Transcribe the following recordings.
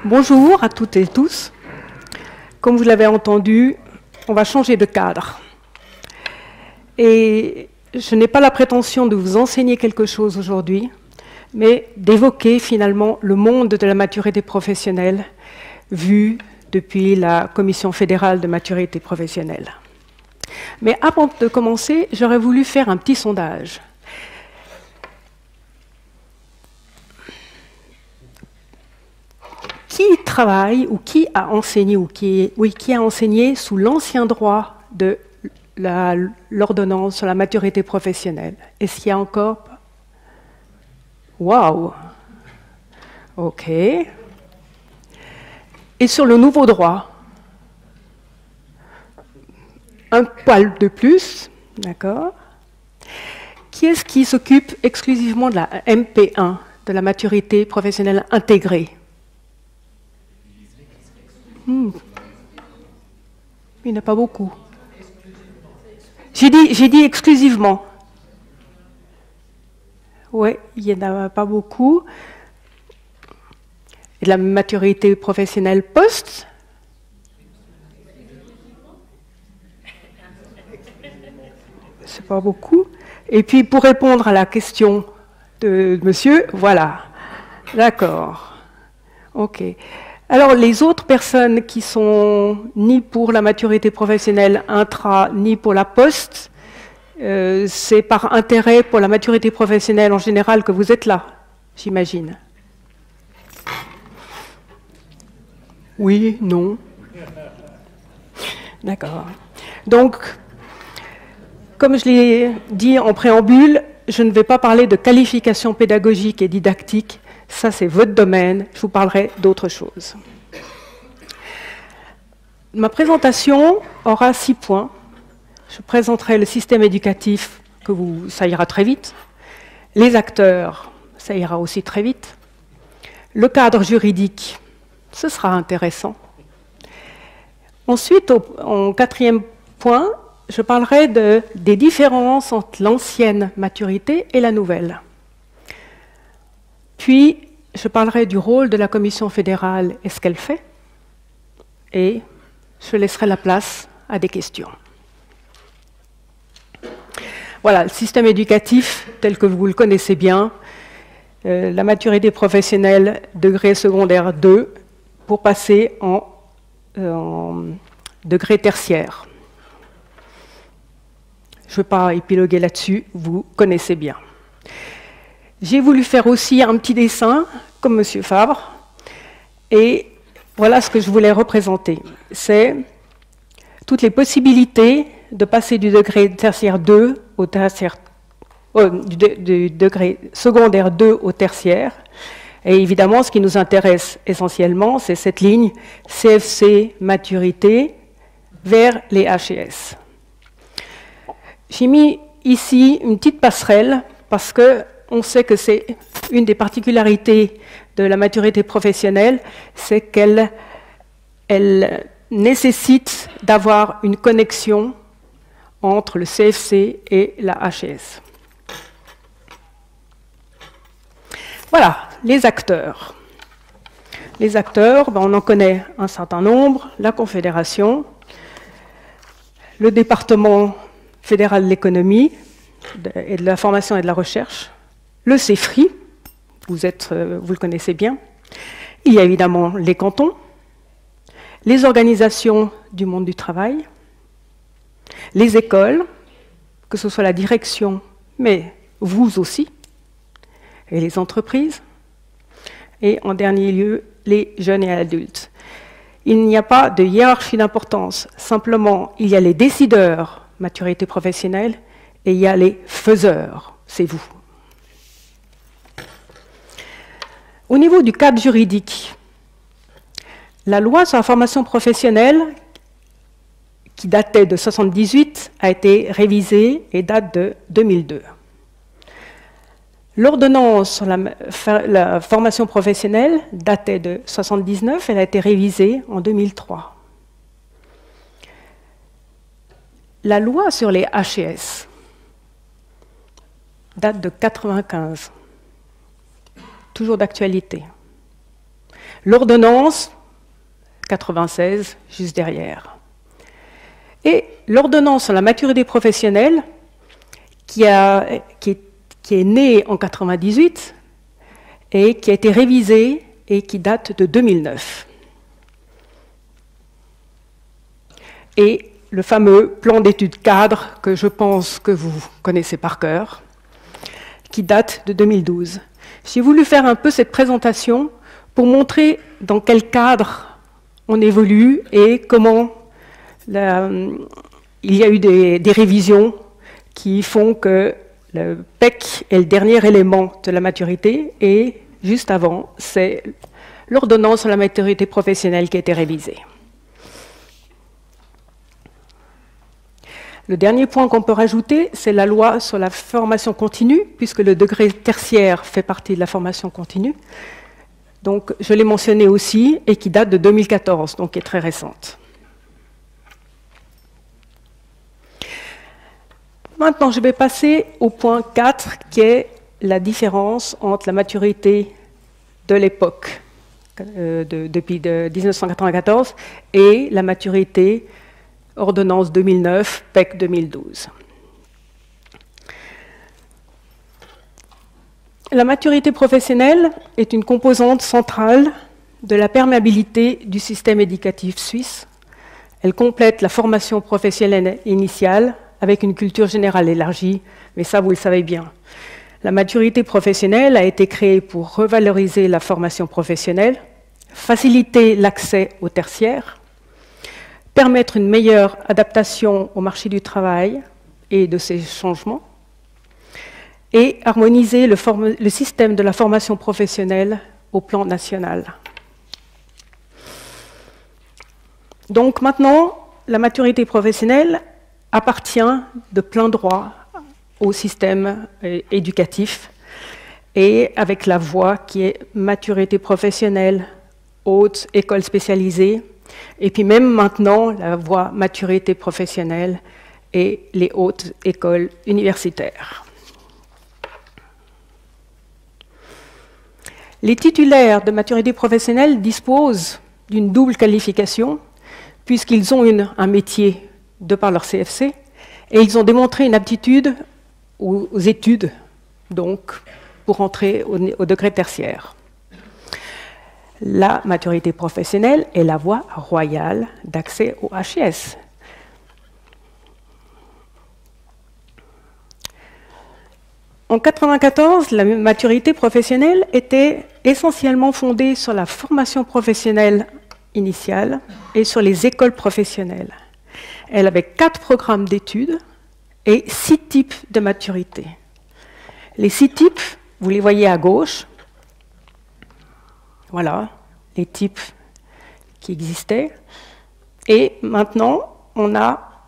Bonjour à toutes et tous. Comme vous l'avez entendu, on va changer de cadre. Et je n'ai pas la prétention de vous enseigner quelque chose aujourd'hui, mais d'évoquer finalement le monde de la maturité professionnelle vu depuis la Commission fédérale de maturité professionnelle. Mais avant de commencer, j'aurais voulu faire un petit sondage. Qui travaille ou qui a enseigné qui a enseigné sous l'ancien droit de l'ordonnance sur la maturité professionnelle? Est-ce qu'il y a encore? Waouh! OK. Et sur le nouveau droit? Un poil de plus, d'accord? Qui est-ce qui s'occupe exclusivement de la MP1, de la maturité professionnelle intégrée? Il n'y en a pas beaucoup. J'ai dit exclusivement. Oui, il n'y en a pas beaucoup. Et de la maturité professionnelle post? C'est pas beaucoup. Et puis, pour répondre à la question de monsieur, voilà. D'accord. OK. Alors, les autres personnes qui sont ni pour la maturité professionnelle intra, ni pour la post, c'est par intérêt pour la maturité professionnelle en général que vous êtes là, j'imagine. Oui, non. D'accord. Donc, comme je l'ai dit en préambule, je ne vais pas parler de qualification pédagogique et didactique. Ça, c'est votre domaine. Je vous parlerai d'autre chose. Ma présentation aura 6 points. Je présenterai le système éducatif, ça ira très vite. Les acteurs, ça ira aussi très vite. Le cadre juridique, ce sera intéressant. Ensuite, en 4e point, je parlerai des différences entre l'ancienne maturité et la nouvelle. Puis, je parlerai du rôle de la Commission fédérale et ce qu'elle fait. Et je laisserai la place à des questions. Voilà, le système éducatif tel que vous le connaissez bien, la maturité professionnelle, degré secondaire 2, pour passer en degré tertiaire. Je ne vais pas épiloguer là-dessus, vous connaissez bien. J'ai voulu faire aussi un petit dessin, comme M. Fabre, et voilà ce que je voulais représenter. C'est toutes les possibilités de passer du degré tertiaire 2 au tertiaire, du degré secondaire 2 au tertiaire. Et évidemment, ce qui nous intéresse essentiellement, c'est cette ligne CFC maturité vers les HES. J'ai mis ici une petite passerelle parce que on sait que c'est une des particularités de la maturité professionnelle, c'est qu'elle nécessite d'avoir une connexion entre le CFC et la HES. Voilà, les acteurs. Les acteurs, on en connaît un certain nombre, la Confédération, le département fédéral de l'économie et de la formation et de la recherche, le CEFRI, vous le connaissez bien. Il y a évidemment les cantons, les organisations du monde du travail, les écoles, que ce soit la direction, mais vous aussi, et les entreprises, et en dernier lieu, les jeunes et adultes. Il n'y a pas de hiérarchie d'importance, simplement il y a les décideurs, maturité professionnelle, et il y a les faiseurs, c'est vous. Au niveau du cadre juridique, la loi sur la formation professionnelle, qui datait de 1978, a été révisée et date de 2002. L'ordonnance sur la formation professionnelle datait de 1979, elle a été révisée en 2003. La loi sur les HES date de 1995. Toujours d'actualité. L'ordonnance, 96, juste derrière. Et l'ordonnance sur la maturité professionnelle, qui est née en 98 et qui a été révisée et qui date de 2009. Et le fameux plan d'études cadre que je pense que vous connaissez par cœur, qui date de 2012. J'ai voulu faire un peu cette présentation pour montrer dans quel cadre on évolue et comment il y a eu des révisions qui font que le PEC est le dernier élément de la maturité et juste avant, c'est l'ordonnance sur la maturité professionnelle qui a été révisée. Le dernier point qu'on peut rajouter, c'est la loi sur la formation continue, puisque le degré tertiaire fait partie de la formation continue. Donc, je l'ai mentionné aussi, et qui date de 2014, donc qui est très récente. Maintenant, je vais passer au point 4, qui est la différence entre la maturité de l'époque, depuis 1994, et la maturité ordonnance 2009, PEC 2012. La maturité professionnelle est une composante centrale de la perméabilité du système éducatif suisse. Elle complète la formation professionnelle initiale avec une culture générale élargie, mais ça, vous le savez bien. La maturité professionnelle a été créée pour revaloriser la formation professionnelle, faciliter l'accès au tertiaire, permettre une meilleure adaptation au marché du travail et de ses changements, et harmoniser le système de la formation professionnelle au plan national. Donc maintenant, la maturité professionnelle appartient de plein droit au système éducatif, et avec la voie qui est maturité professionnelle, haute école spécialisée, et puis même maintenant, la voie maturité professionnelle et les hautes écoles universitaires. Les titulaires de maturité professionnelle disposent d'une double qualification, puisqu'ils ont un métier de par leur CFC, et ils ont démontré une aptitude aux études, donc pour entrer au degré tertiaire. La maturité professionnelle est la voie royale d'accès au HES. En 1994, la maturité professionnelle était essentiellement fondée sur la formation professionnelle initiale et sur les écoles professionnelles. Elle avait 4 programmes d'études et 6 types de maturité. Les 6 types, vous les voyez à gauche. Voilà, les types qui existaient. Et maintenant, on a,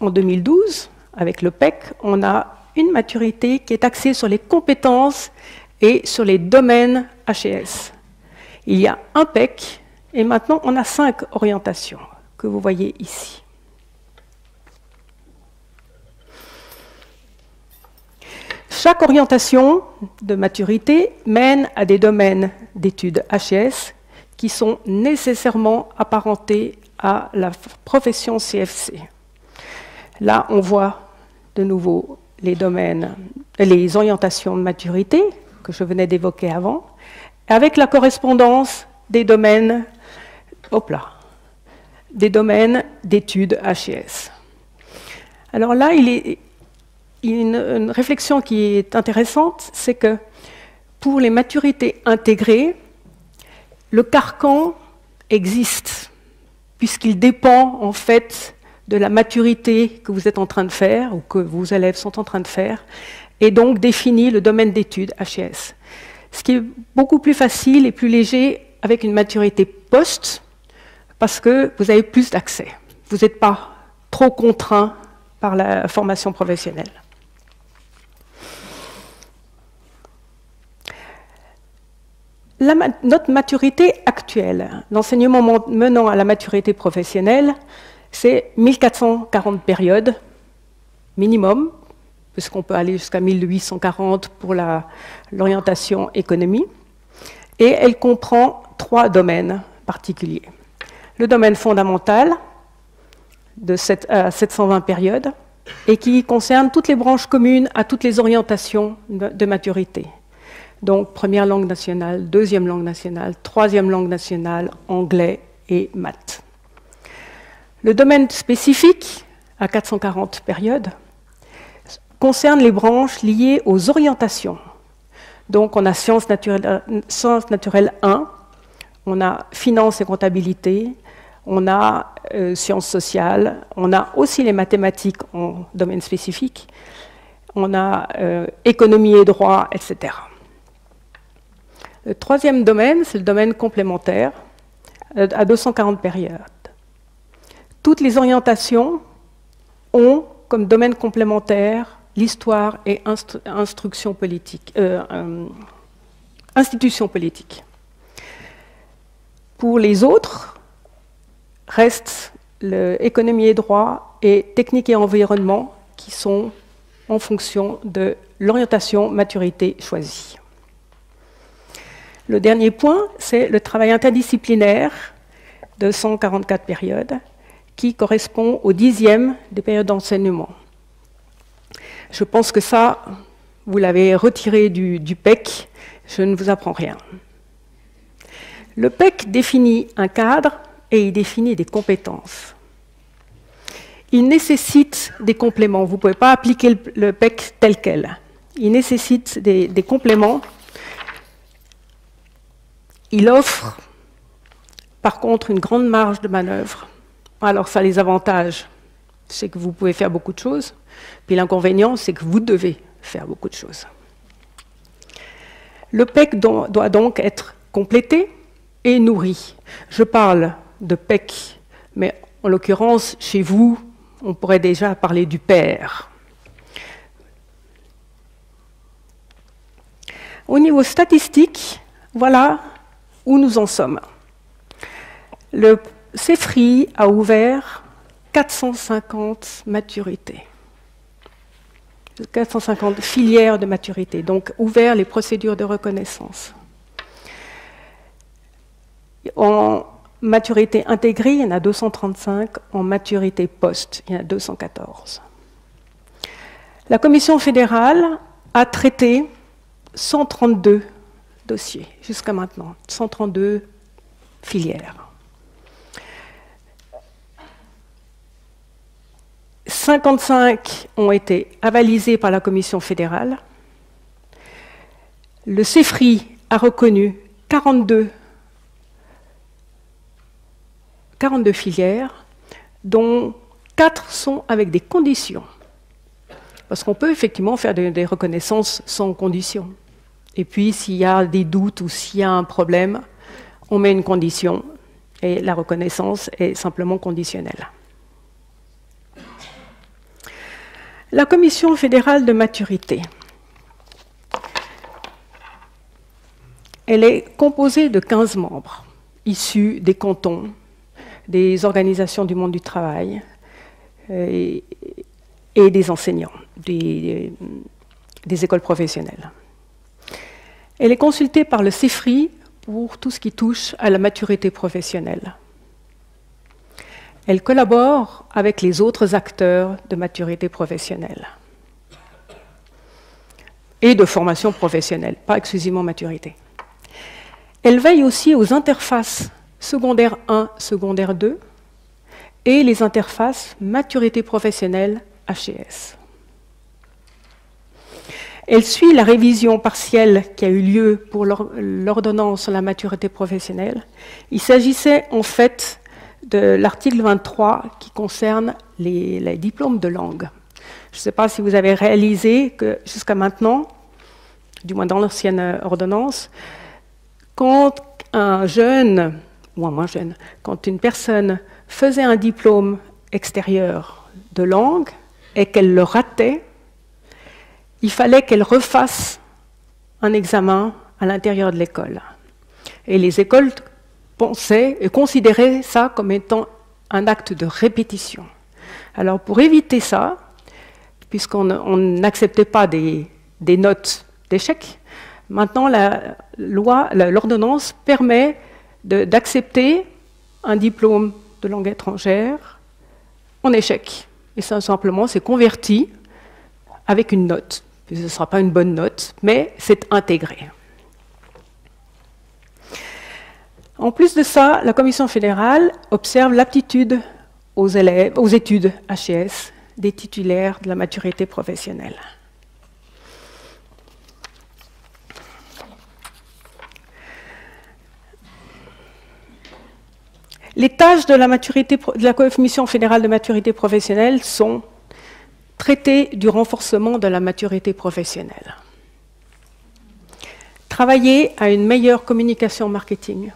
en 2012, avec le PEC, on a une maturité qui est axée sur les compétences et sur les domaines HES. Il y a un PEC, et maintenant, on a 5 orientations que vous voyez ici. Chaque orientation de maturité mène à des domaines d'études HES qui sont nécessairement apparentés à la profession CFC. Là, on voit de nouveau les domaines, les orientations de maturité que je venais d'évoquer avant, avec la correspondance des domaines, des domaines d'études HES. Alors là, il y a une réflexion qui est intéressante, c'est que pour les maturités intégrées, le carcan existe, puisqu'il dépend en fait de la maturité que vous êtes en train de faire, ou que vos élèves sont en train de faire, et donc définit le domaine d'études HES. Ce qui est beaucoup plus facile et plus léger avec une maturité post, parce que vous avez plus d'accès. Vous n'êtes pas trop contraint par la formation professionnelle. Notre maturité actuelle, l'enseignement menant à la maturité professionnelle, c'est 1440 périodes minimum, puisqu'on peut aller jusqu'à 1840 pour l'orientation économie, et elle comprend 3 domaines particuliers. Le domaine fondamental, de 720 périodes, et qui concerne toutes les branches communes à toutes les orientations de maturité. Donc, première langue nationale, deuxième langue nationale, troisième langue nationale, anglais et maths. Le domaine spécifique, à 440 périodes, concerne les branches liées aux orientations. Donc, on a sciences naturelles 1, on a finance et comptabilité, on a sciences sociales, on a aussi les mathématiques en domaine spécifique, on a économie et droit, etc. Le troisième domaine, c'est le domaine complémentaire, à 240 périodes. Toutes les orientations ont comme domaine complémentaire l'histoire et institutions politiques. Pour les autres, restent l'économie et droit et technique et environnement qui sont en fonction de l'orientation maturité choisie. Le dernier point, c'est le travail interdisciplinaire de 144 périodes qui correspond au 10e des périodes d'enseignement. Je pense que ça, vous l'avez retiré du PEC, je ne vous apprends rien. Le PEC définit un cadre et il définit des compétences. Il nécessite des compléments. Vous ne pouvez pas appliquer le PEC tel quel. Il nécessite des compléments. Il offre, par contre, une grande marge de manœuvre. Alors, ça a les avantages, c'est que vous pouvez faire beaucoup de choses. Puis l'inconvénient, c'est que vous devez faire beaucoup de choses. Le PEC doit donc être complété et nourri. Je parle de PEC, mais en l'occurrence, chez vous, on pourrait déjà parler du PER. Au niveau statistique, voilà où nous en sommes. Le CEFRI a ouvert 450 maturités. 450 filières de maturité, donc ouvert les procédures de reconnaissance. En maturité intégrée, il y en a 235, en maturité post, il y en a 214. La Commission fédérale a traité 132 dossiers jusqu'à maintenant, 132 filières. 55 ont été avalisés par la Commission fédérale. Le CEFRI a reconnu 42 filières, dont 4 sont avec des conditions. Parce qu'on peut effectivement faire des reconnaissances sans condition. Et puis, s'il y a des doutes ou s'il y a un problème, on met une condition et la reconnaissance est simplement conditionnelle. La Commission fédérale de maturité, elle est composée de 15 membres, issus des cantons, des organisations du monde du travail et des enseignants, des écoles professionnelles. Elle est consultée par le CEFRI pour tout ce qui touche à la maturité professionnelle. Elle collabore avec les autres acteurs de maturité professionnelle et de formation professionnelle, pas exclusivement maturité. Elle veille aussi aux interfaces secondaire 1, secondaire 2 et les interfaces maturité professionnelle HES. Elle suit la révision partielle qui a eu lieu pour l'ordonnance sur la maturité professionnelle. Il s'agissait en fait de l'article 23 qui concerne les diplômes de langue. Je ne sais pas si vous avez réalisé que jusqu'à maintenant, du moins dans l'ancienne ordonnance, quand un jeune, ou un moins jeune, quand une personne faisait un diplôme extérieur de langue et qu'elle le ratait, il fallait qu'elle refasse un examen à l'intérieur de l'école. Et les écoles pensaient et considéraient ça comme étant un acte de répétition. Alors pour éviter ça, puisqu'on n'acceptait pas des notes d'échec, maintenant l'ordonnance permet d'accepter un diplôme de langue étrangère en échec. Et ça, simplement, c'est converti avec une note. Ce ne sera pas une bonne note, mais c'est intégré. En plus de ça, la Commission fédérale observe l'aptitude aux études HES des titulaires de la maturité professionnelle. Les tâches de la Commission fédérale de maturité professionnelle sont traiter du renforcement de la maturité professionnelle, travailler à une meilleure communication marketing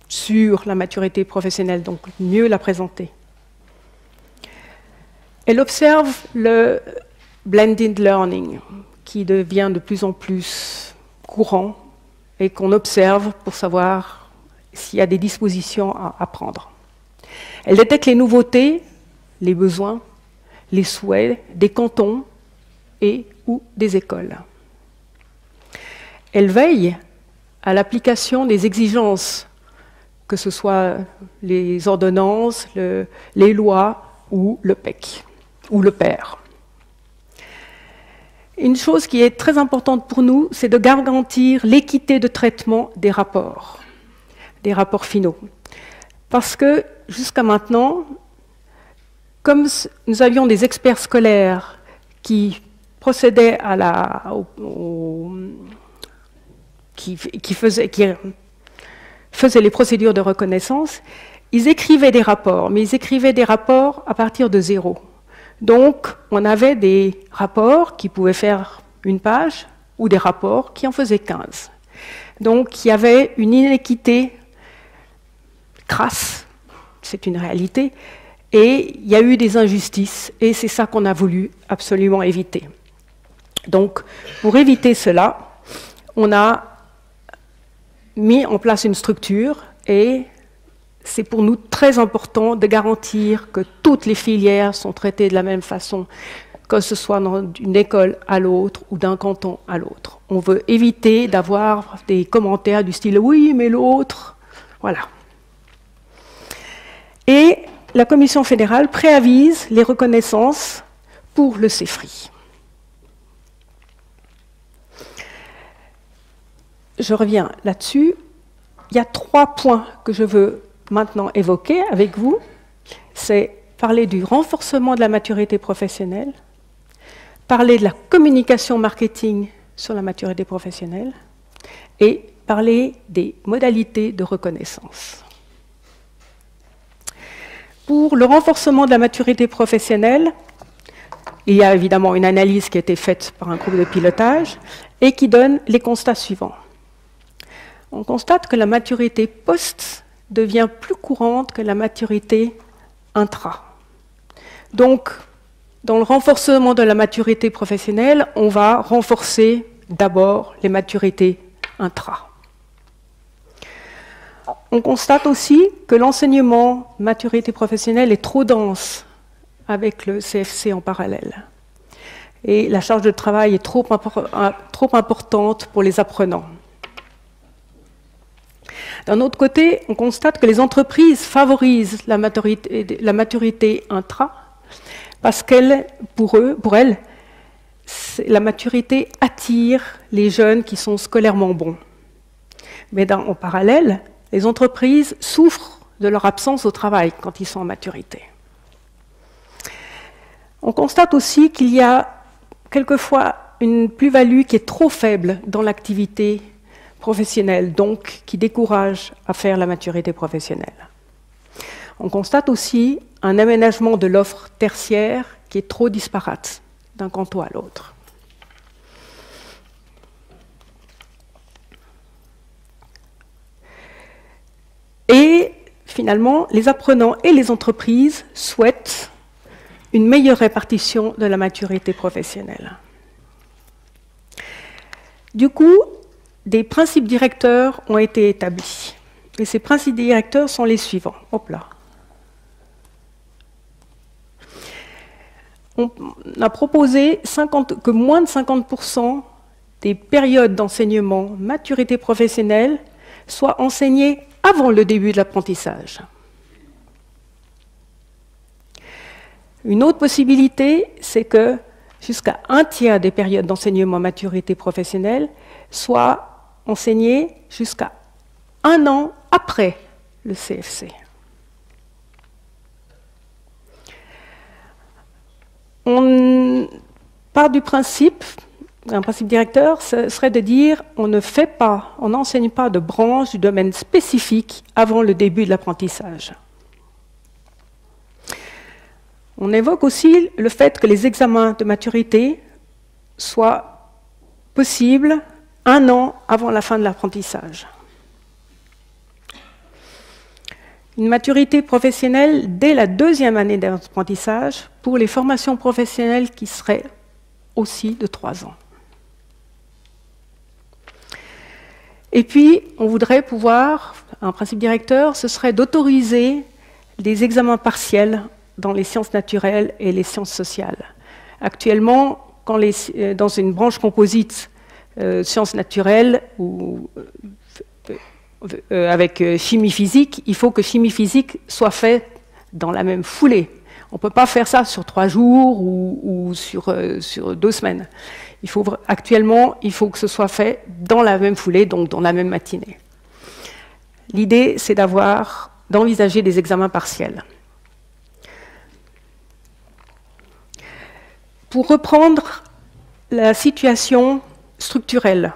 sur la maturité professionnelle, donc mieux la présenter. Elle observe le blended learning, qui devient de plus en plus courant et qu'on observe pour savoir s'il y a des dispositions à prendre. Elle détecte les nouveautés, les besoins, les souhaits des cantons et ou des écoles. Elle veille à l'application des exigences, que ce soit les ordonnances, les lois ou le PEC, ou le PER. Une chose qui est très importante pour nous, c'est de garantir l'équité de traitement des rapports finaux. Parce que jusqu'à maintenant, comme nous avions des experts scolaires qui procédaient à qui faisaient les procédures de reconnaissance, ils écrivaient des rapports, mais ils écrivaient des rapports à partir de 0. Donc, on avait des rapports qui pouvaient faire une page ou des rapports qui en faisaient 15. Donc, il y avait une inéquité crasse, c'est une réalité, et il y a eu des injustices, et c'est ça qu'on a voulu absolument éviter. Donc, pour éviter cela, on a mis en place une structure, et c'est pour nous très important de garantir que toutes les filières sont traitées de la même façon, que ce soit d'une école à l'autre ou d'un canton à l'autre. On veut éviter d'avoir des commentaires du style « oui, mais l'autre », voilà. Et la Commission fédérale préavise les reconnaissances pour le CEFRI. Je reviens là-dessus. Il y a 3 points que je veux maintenant évoquer avec vous. C'est parler du renforcement de la maturité professionnelle, parler de la communication marketing sur la maturité professionnelle et parler des modalités de reconnaissance. Pour le renforcement de la maturité professionnelle, il y a évidemment une analyse qui a été faite par un groupe de pilotage et qui donne les constats suivants. On constate que la maturité post devient plus courante que la maturité intra. Donc, dans le renforcement de la maturité professionnelle, on va renforcer d'abord les maturités intra. On constate aussi que l'enseignement maturité professionnelle est trop dense avec le CFC en parallèle. Et la charge de travail est trop importante pour les apprenants. D'un autre côté, on constate que les entreprises favorisent la maturité intra parce pour elles, la maturité attire les jeunes qui sont scolairement bons. Mais en parallèle, les entreprises souffrent de leur absence au travail quand ils sont en maturité. On constate aussi qu'il y a quelquefois une plus-value qui est trop faible dans l'activité professionnelle, donc qui décourage à faire la maturité professionnelle. On constate aussi un aménagement de l'offre tertiaire qui est trop disparate d'un canton à l'autre. Et finalement, les apprenants et les entreprises souhaitent une meilleure répartition de la maturité professionnelle. Du coup, des principes directeurs ont été établis. Et ces principes directeurs sont les suivants. Hop là. On a proposé que moins de 50% des périodes d'enseignement maturité professionnelle soient enseignées avant le début de l'apprentissage. Une autre possibilité, c'est que jusqu'à un tiers des périodes d'enseignement maturité professionnelle soient enseignées jusqu'à 1 an après le CFC. On part du principe, un principe directeur, ce serait de dire on n'enseigne pas de branche du domaine spécifique avant le début de l'apprentissage. On évoque aussi le fait que les examens de maturité soient possibles 1 an avant la fin de l'apprentissage. Une maturité professionnelle dès la 2e année d'apprentissage pour les formations professionnelles qui seraient aussi de 3 ans. Et puis, on voudrait pouvoir, un principe directeur, ce serait d'autoriser des examens partiels dans les sciences naturelles et les sciences sociales. Actuellement, dans une branche composite sciences naturelles ou avec chimie physique, il faut que chimie physique soit fait dans la même foulée. On ne peut pas faire ça sur 3 jours ou sur 2 semaines. Actuellement, il faut que ce soit fait dans la même foulée, donc dans la même matinée. L'idée, c'est d'envisager des examens partiels. Pour reprendre la situation structurelle,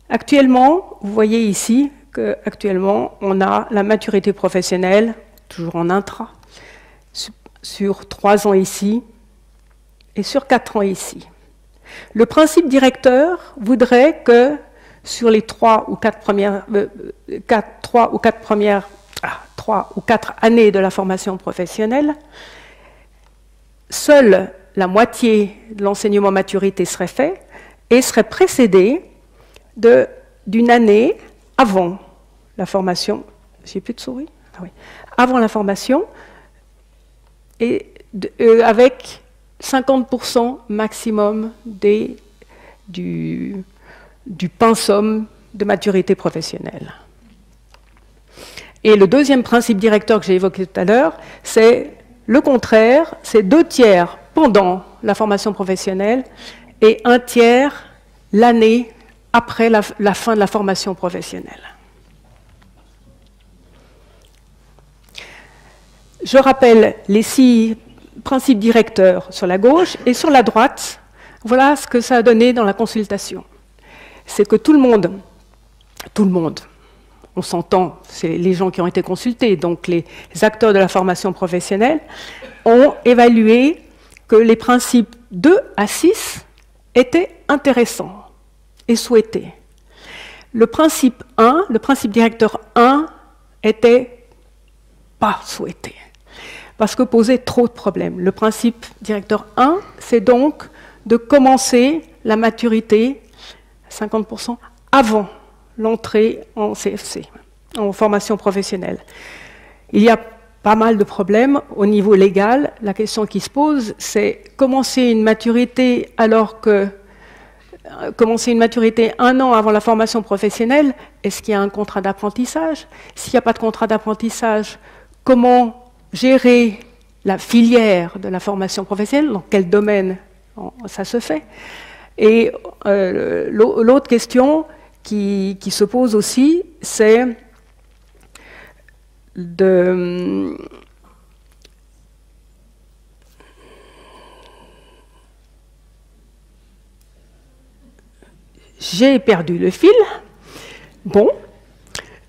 actuellement, vous voyez ici qu'actuellement, on a la maturité professionnelle, toujours en intra, sur 3 ans ici et sur 4 ans ici. Le principe directeur voudrait que sur les 3 ou 4 années de la formation professionnelle, seule la moitié de l'enseignement maturité serait fait et serait précédée d'une année avant la formation. J'ai plus de souris ? Ah oui. Avant la formation, et avec 50% maximum du pensum de maturité professionnelle. Et le deuxième principe directeur que j'ai évoqué tout à l'heure, c'est le contraire, c'est 2 tiers pendant la formation professionnelle et 1 tiers l'année après la fin de la formation professionnelle. Je rappelle les 6 principes directeurs sur la gauche et sur la droite, voilà ce que ça a donné dans la consultation. C'est que tout le monde, on s'entend, c'est les gens qui ont été consultés, donc les acteurs de la formation professionnelle, ont évalué que les principes 2 à 6 étaient intéressants et souhaités. Le principe directeur 1, était pas souhaité, parce que posait trop de problèmes. Le principe directeur 1, c'est donc de commencer la maturité, 50%, avant l'entrée en CFC, en formation professionnelle. Il y a pas mal de problèmes au niveau légal. La question qui se pose, c'est commencer une maturité 1 an avant la formation professionnelle, est-ce qu'il y a un contrat d'apprentissage? S'il n'y a pas de contrat d'apprentissage, comment gérer la filière de la formation professionnelle? Dans quel domaine ça se fait? Et l'autre question qui se pose aussi, c'est de... J'ai perdu le fil. Bon,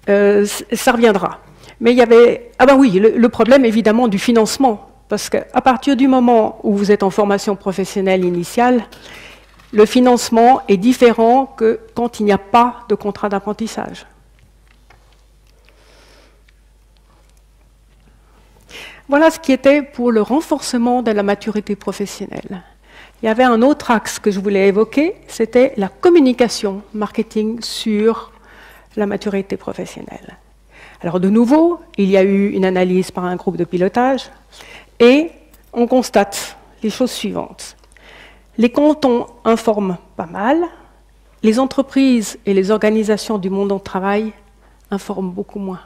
ça reviendra. Mais il y avait... Ah ben oui, le problème évidemment du financement. Parce qu'à partir du moment où vous êtes en formation professionnelle initiale, le financement est différent que quand il n'y a pas de contrat d'apprentissage. Voilà ce qui était pour le renforcement de la maturité professionnelle. Il y avait un autre axe que je voulais évoquer, c'était la communication marketing sur la maturité professionnelle. Alors de nouveau, il y a eu une analyse par un groupe de pilotage et on constate les choses suivantes. Les cantons informent pas mal, les entreprises et les organisations du monde du travail informe beaucoup moins.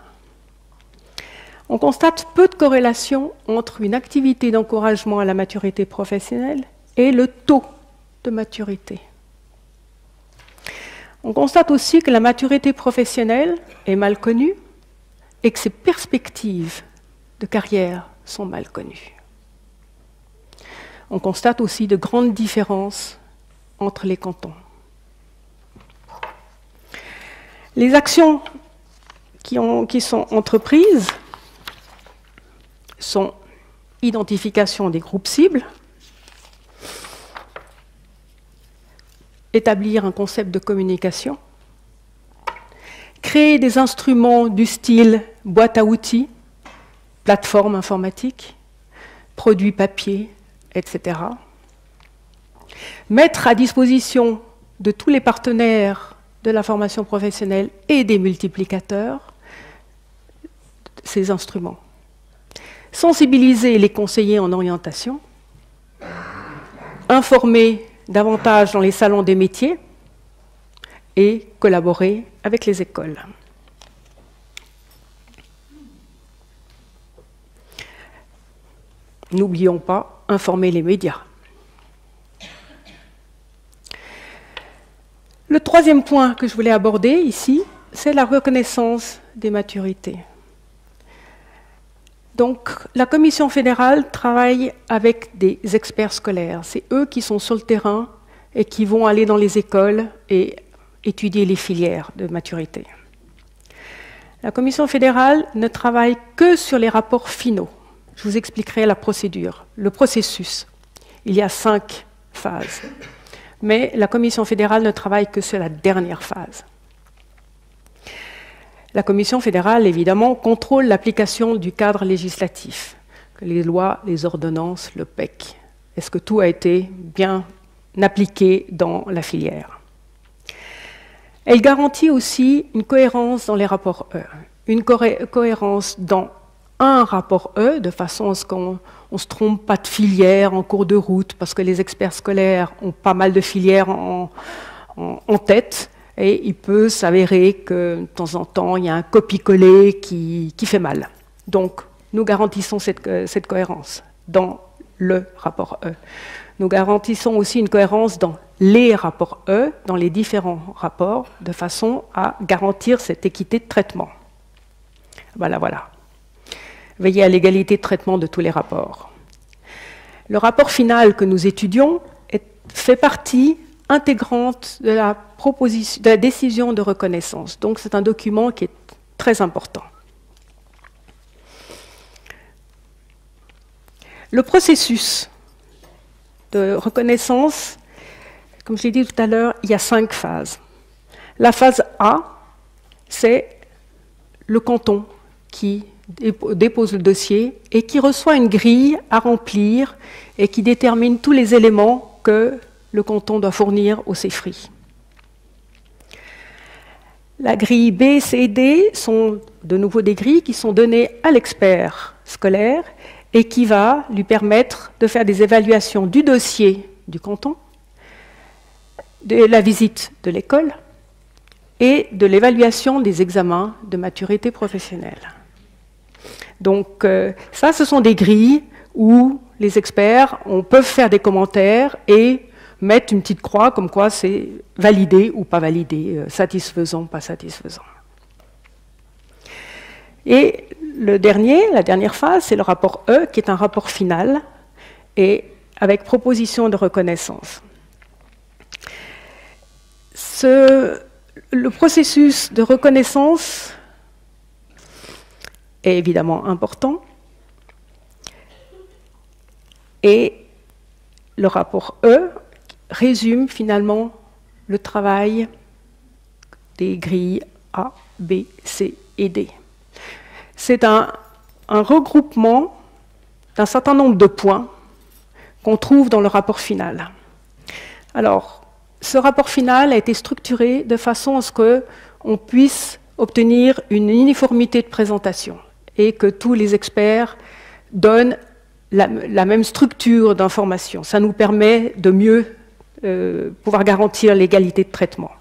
On constate peu de corrélation entre une activité d'encouragement à la maturité professionnelle et le taux de maturité. On constate aussi que la maturité professionnelle est mal connue et que ses perspectives de carrière sont mal connues. On constate aussi de grandes différences entre les cantons. Les actions qui sont entreprises sont identification des groupes cibles, établir un concept de communication, créer des instruments du style boîte à outils, plateforme informatique, produits papier, etc. Mettre à disposition de tous les partenaires de la formation professionnelle et des multiplicateurs ces instruments. Sensibiliser les conseillers en orientation, informer davantage dans les salons des métiers et collaborer avec les écoles. N'oublions pas, informer les médias. Le troisième point que je voulais aborder ici, c'est la reconnaissance des maturités. Donc, la Commission fédérale travaille avec des experts scolaires. C'est eux qui sont sur le terrain et qui vont aller dans les écoles et étudier les filières de maturité. La Commission fédérale ne travaille que sur les rapports finaux. Je vous expliquerai la procédure, le processus. Il y a 5 phases. Mais la Commission fédérale ne travaille que sur la dernière phase. La Commission fédérale, évidemment, contrôle l'application du cadre législatif, que les lois, les ordonnances, le PEC. Est-ce que tout a été bien appliqué dans la filière? Elle garantit aussi une cohérence dans les rapports E, une cohérence dans un rapport E, de façon à ce qu'on ne se trompe pas de filière en cours de route, parce que les experts scolaires ont pas mal de filières en tête, et il peut s'avérer que de temps en temps, il y a un copie-coller qui fait mal. Donc, nous garantissons cette cohérence dans le rapport E. Nous garantissons aussi une cohérence dans les rapports E, dans les différents rapports, de façon à garantir cette équité de traitement. Voilà. Veiller à l'égalité de traitement de tous les rapports. Le rapport final que nous étudions fait partie intégrante de la décision de reconnaissance. Donc c'est un document qui est très important. Le processus de reconnaissance, comme je l'ai dit tout à l'heure, il y a 5 phases. La phase A, c'est le canton qui dépose le dossier et qui reçoit une grille à remplir et qui détermine tous les éléments que le canton doit fournir au CEFRI. La grille B, C, D sont de nouveau des grilles qui sont données à l'expert scolaire et qui va lui permettre de faire des évaluations du dossier du canton, de la visite de l'école et de l'évaluation des examens de maturité professionnelle. Donc ça, ce sont des grilles où les experts peuvent faire des commentaires et mettre une petite croix comme quoi c'est validé ou pas validé, satisfaisant, pas satisfaisant. Et la dernière phase, c'est le rapport E, qui est un rapport final et avec proposition de reconnaissance. Le processus de reconnaissance est évidemment important et le rapport E résume finalement le travail des grilles A, B, C et D. C'est un regroupement d'un certain nombre de points qu'on trouve dans le rapport final. Alors, ce rapport final a été structuré de façon à ce qu'on puisse obtenir une uniformité de présentation et que tous les experts donnent la même structure d'information. Ça nous permet de mieux pouvoir garantir l'égalité de traitement.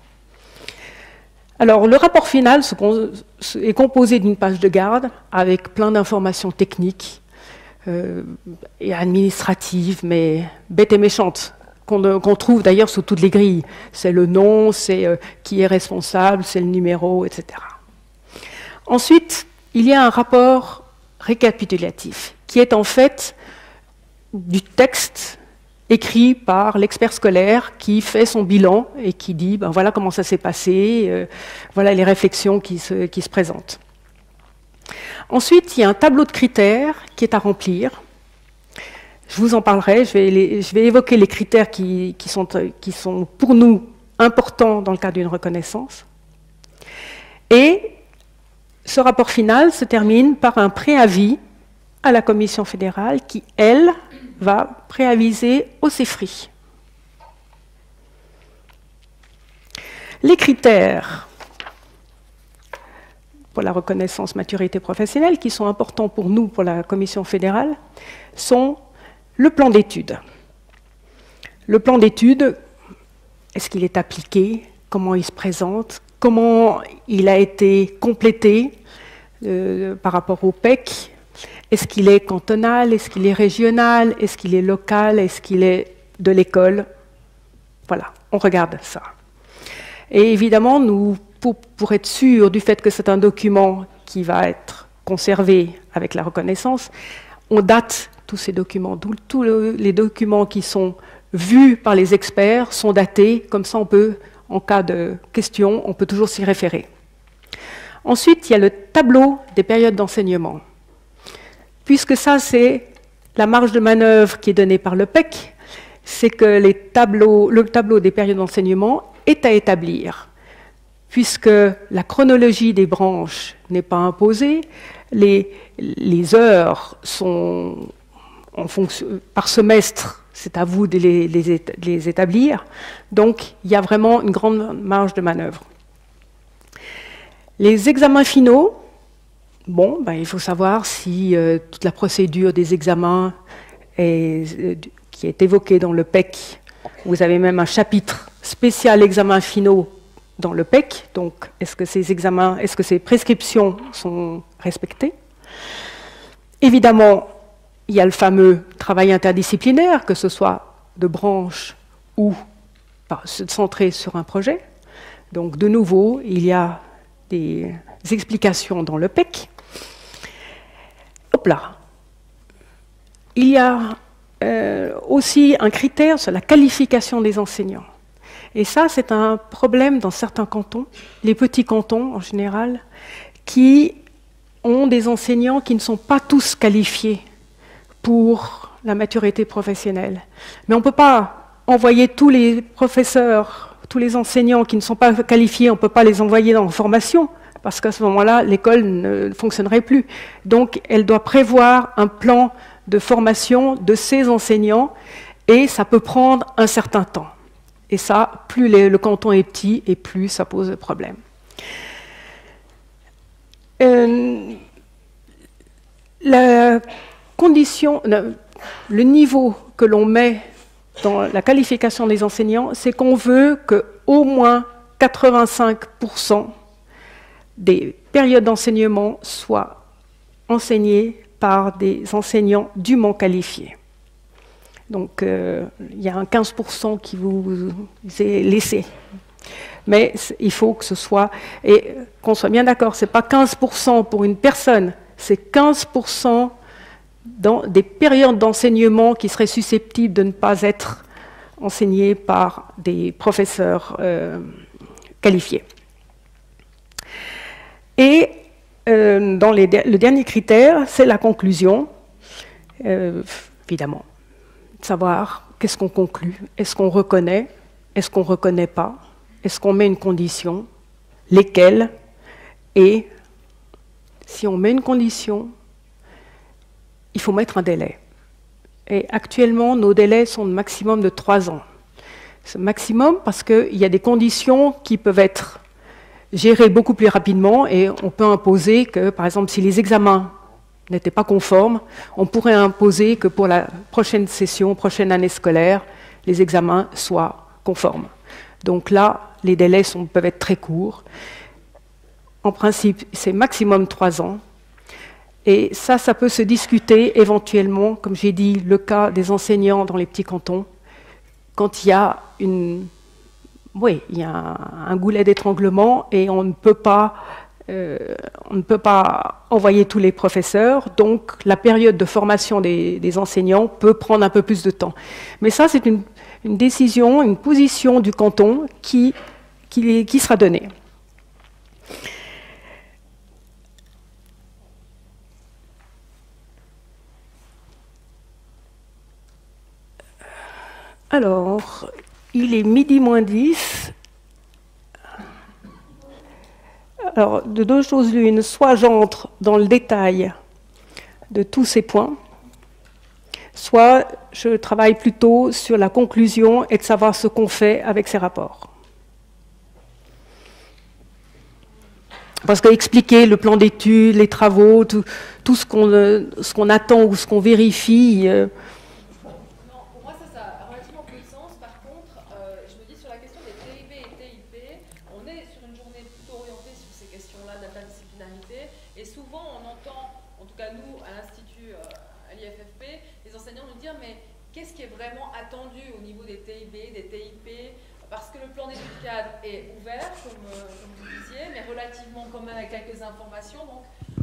Alors, le rapport final est composé d'une page de garde avec plein d'informations techniques et administratives, mais bêtes et méchantes, qu'on trouve d'ailleurs sous toutes les grilles. C'est le nom, c'est qui est responsable, c'est le numéro, etc. Ensuite, il y a un rapport récapitulatif, qui est en fait du texte écrit par l'expert scolaire qui fait son bilan et qui dit ben voilà comment ça s'est passé, voilà les réflexions qui se présentent. Ensuite, il y a un tableau de critères qui est à remplir. Je vous en parlerai, je vais évoquer les critères qui sont pour nous importants dans le cadre d'une reconnaissance. Et ce rapport final se termine par un préavis à la Commission fédérale qui, elle, va préaviser au CEFRI. Les critères pour la reconnaissance maturité professionnelle qui sont importants pour nous, pour la Commission fédérale, sont le plan d'études. Le plan d'études, est-ce qu'il est appliqué? Comment il se présente? Comment il a été complété par rapport au PEC? Est-ce qu'il est cantonal? Est-ce qu'il est régional? Est-ce qu'il est local? Est-ce qu'il est de l'école? Voilà, on regarde ça. Et évidemment, nous, pour être sûr du fait que c'est un document qui va être conservé avec la reconnaissance, on date tous ces documents. Tous les documents qui sont vus par les experts sont datés, comme ça on peut, en cas de question, on peut toujours s'y référer. Ensuite, il y a le tableau des périodes d'enseignement. Puisque ça, c'est la marge de manœuvre qui est donnée par le PEC, c'est que le tableau des périodes d'enseignement est à établir, puisque la chronologie des branches n'est pas imposée, les heures sont en fonction, par semestre, c'est à vous de les établir, donc il y a vraiment une grande marge de manœuvre. Les examens finaux, bon, ben, il faut savoir si toute la procédure des examens qui est évoquée dans le PEC, vous avez même un chapitre spécial examens finaux dans le PEC, donc est-ce que ces prescriptions sont respectées? Évidemment, il y a le fameux travail interdisciplinaire, que ce soit de branche ou centré sur un projet. Donc de nouveau, il y a des explications dans le PEC. Hop là. Il y a aussi un critère sur la qualification des enseignants. Et ça, c'est un problème dans certains cantons, les petits cantons en général, qui ont des enseignants qui ne sont pas tous qualifiés pour la maturité professionnelle. Mais on ne peut pas envoyer tous les professeurs, tous les enseignants qui ne sont pas qualifiés, on ne peut pas les envoyer en formation, parce qu'à ce moment-là, l'école ne fonctionnerait plus. Donc, elle doit prévoir un plan de formation de ces enseignants, et ça peut prendre un certain temps. Et ça, plus le canton est petit, et plus ça pose de problème. La condition, le niveau que l'on met dans la qualification des enseignants, c'est qu'on veut qu'au moins 85% des périodes d'enseignement soient enseignées par des enseignants dûment qualifiés. Donc, il y a un 15% qui vous est laissé. Mais il faut que ce soit, et qu'on soit bien d'accord, ce n'est pas 15% pour une personne, c'est 15% dans des périodes d'enseignement qui seraient susceptibles de ne pas être enseignées par des professeurs qualifiés. Et le dernier critère, c'est la conclusion, évidemment. Savoir qu'est-ce qu'on conclut, est-ce qu'on reconnaît pas, est-ce qu'on met une condition, lesquelles, et si on met une condition, il faut mettre un délai. Et actuellement, nos délais sont de maximum de 3 ans. C'est maximum parce qu'il y a des conditions qui peuvent être gérées beaucoup plus rapidement et on peut imposer que, par exemple, si les examens n'étaient pas conformes, on pourrait imposer que pour la prochaine session, prochaine année scolaire, les examens soient conformes. Donc là, les délais peuvent être très courts. en principe, c'est maximum 3 ans. Et ça peut se discuter éventuellement, comme j'ai dit, le cas des enseignants dans les petits cantons, quand il y a un goulet d'étranglement et on ne peut pas envoyer tous les professeurs, donc la période de formation des enseignants peut prendre un peu plus de temps. Mais ça, c'est une décision, une position du canton qui sera donnée. Alors, il est midi moins 10. Alors, de deux choses l'une, soit j'entre dans le détail de tous ces points, soit je travaille plutôt sur la conclusion et de savoir ce qu'on fait avec ces rapports. Parce qu'expliquer le plan d'études, les travaux, tout ce qu'on attend ou ce qu'on vérifie...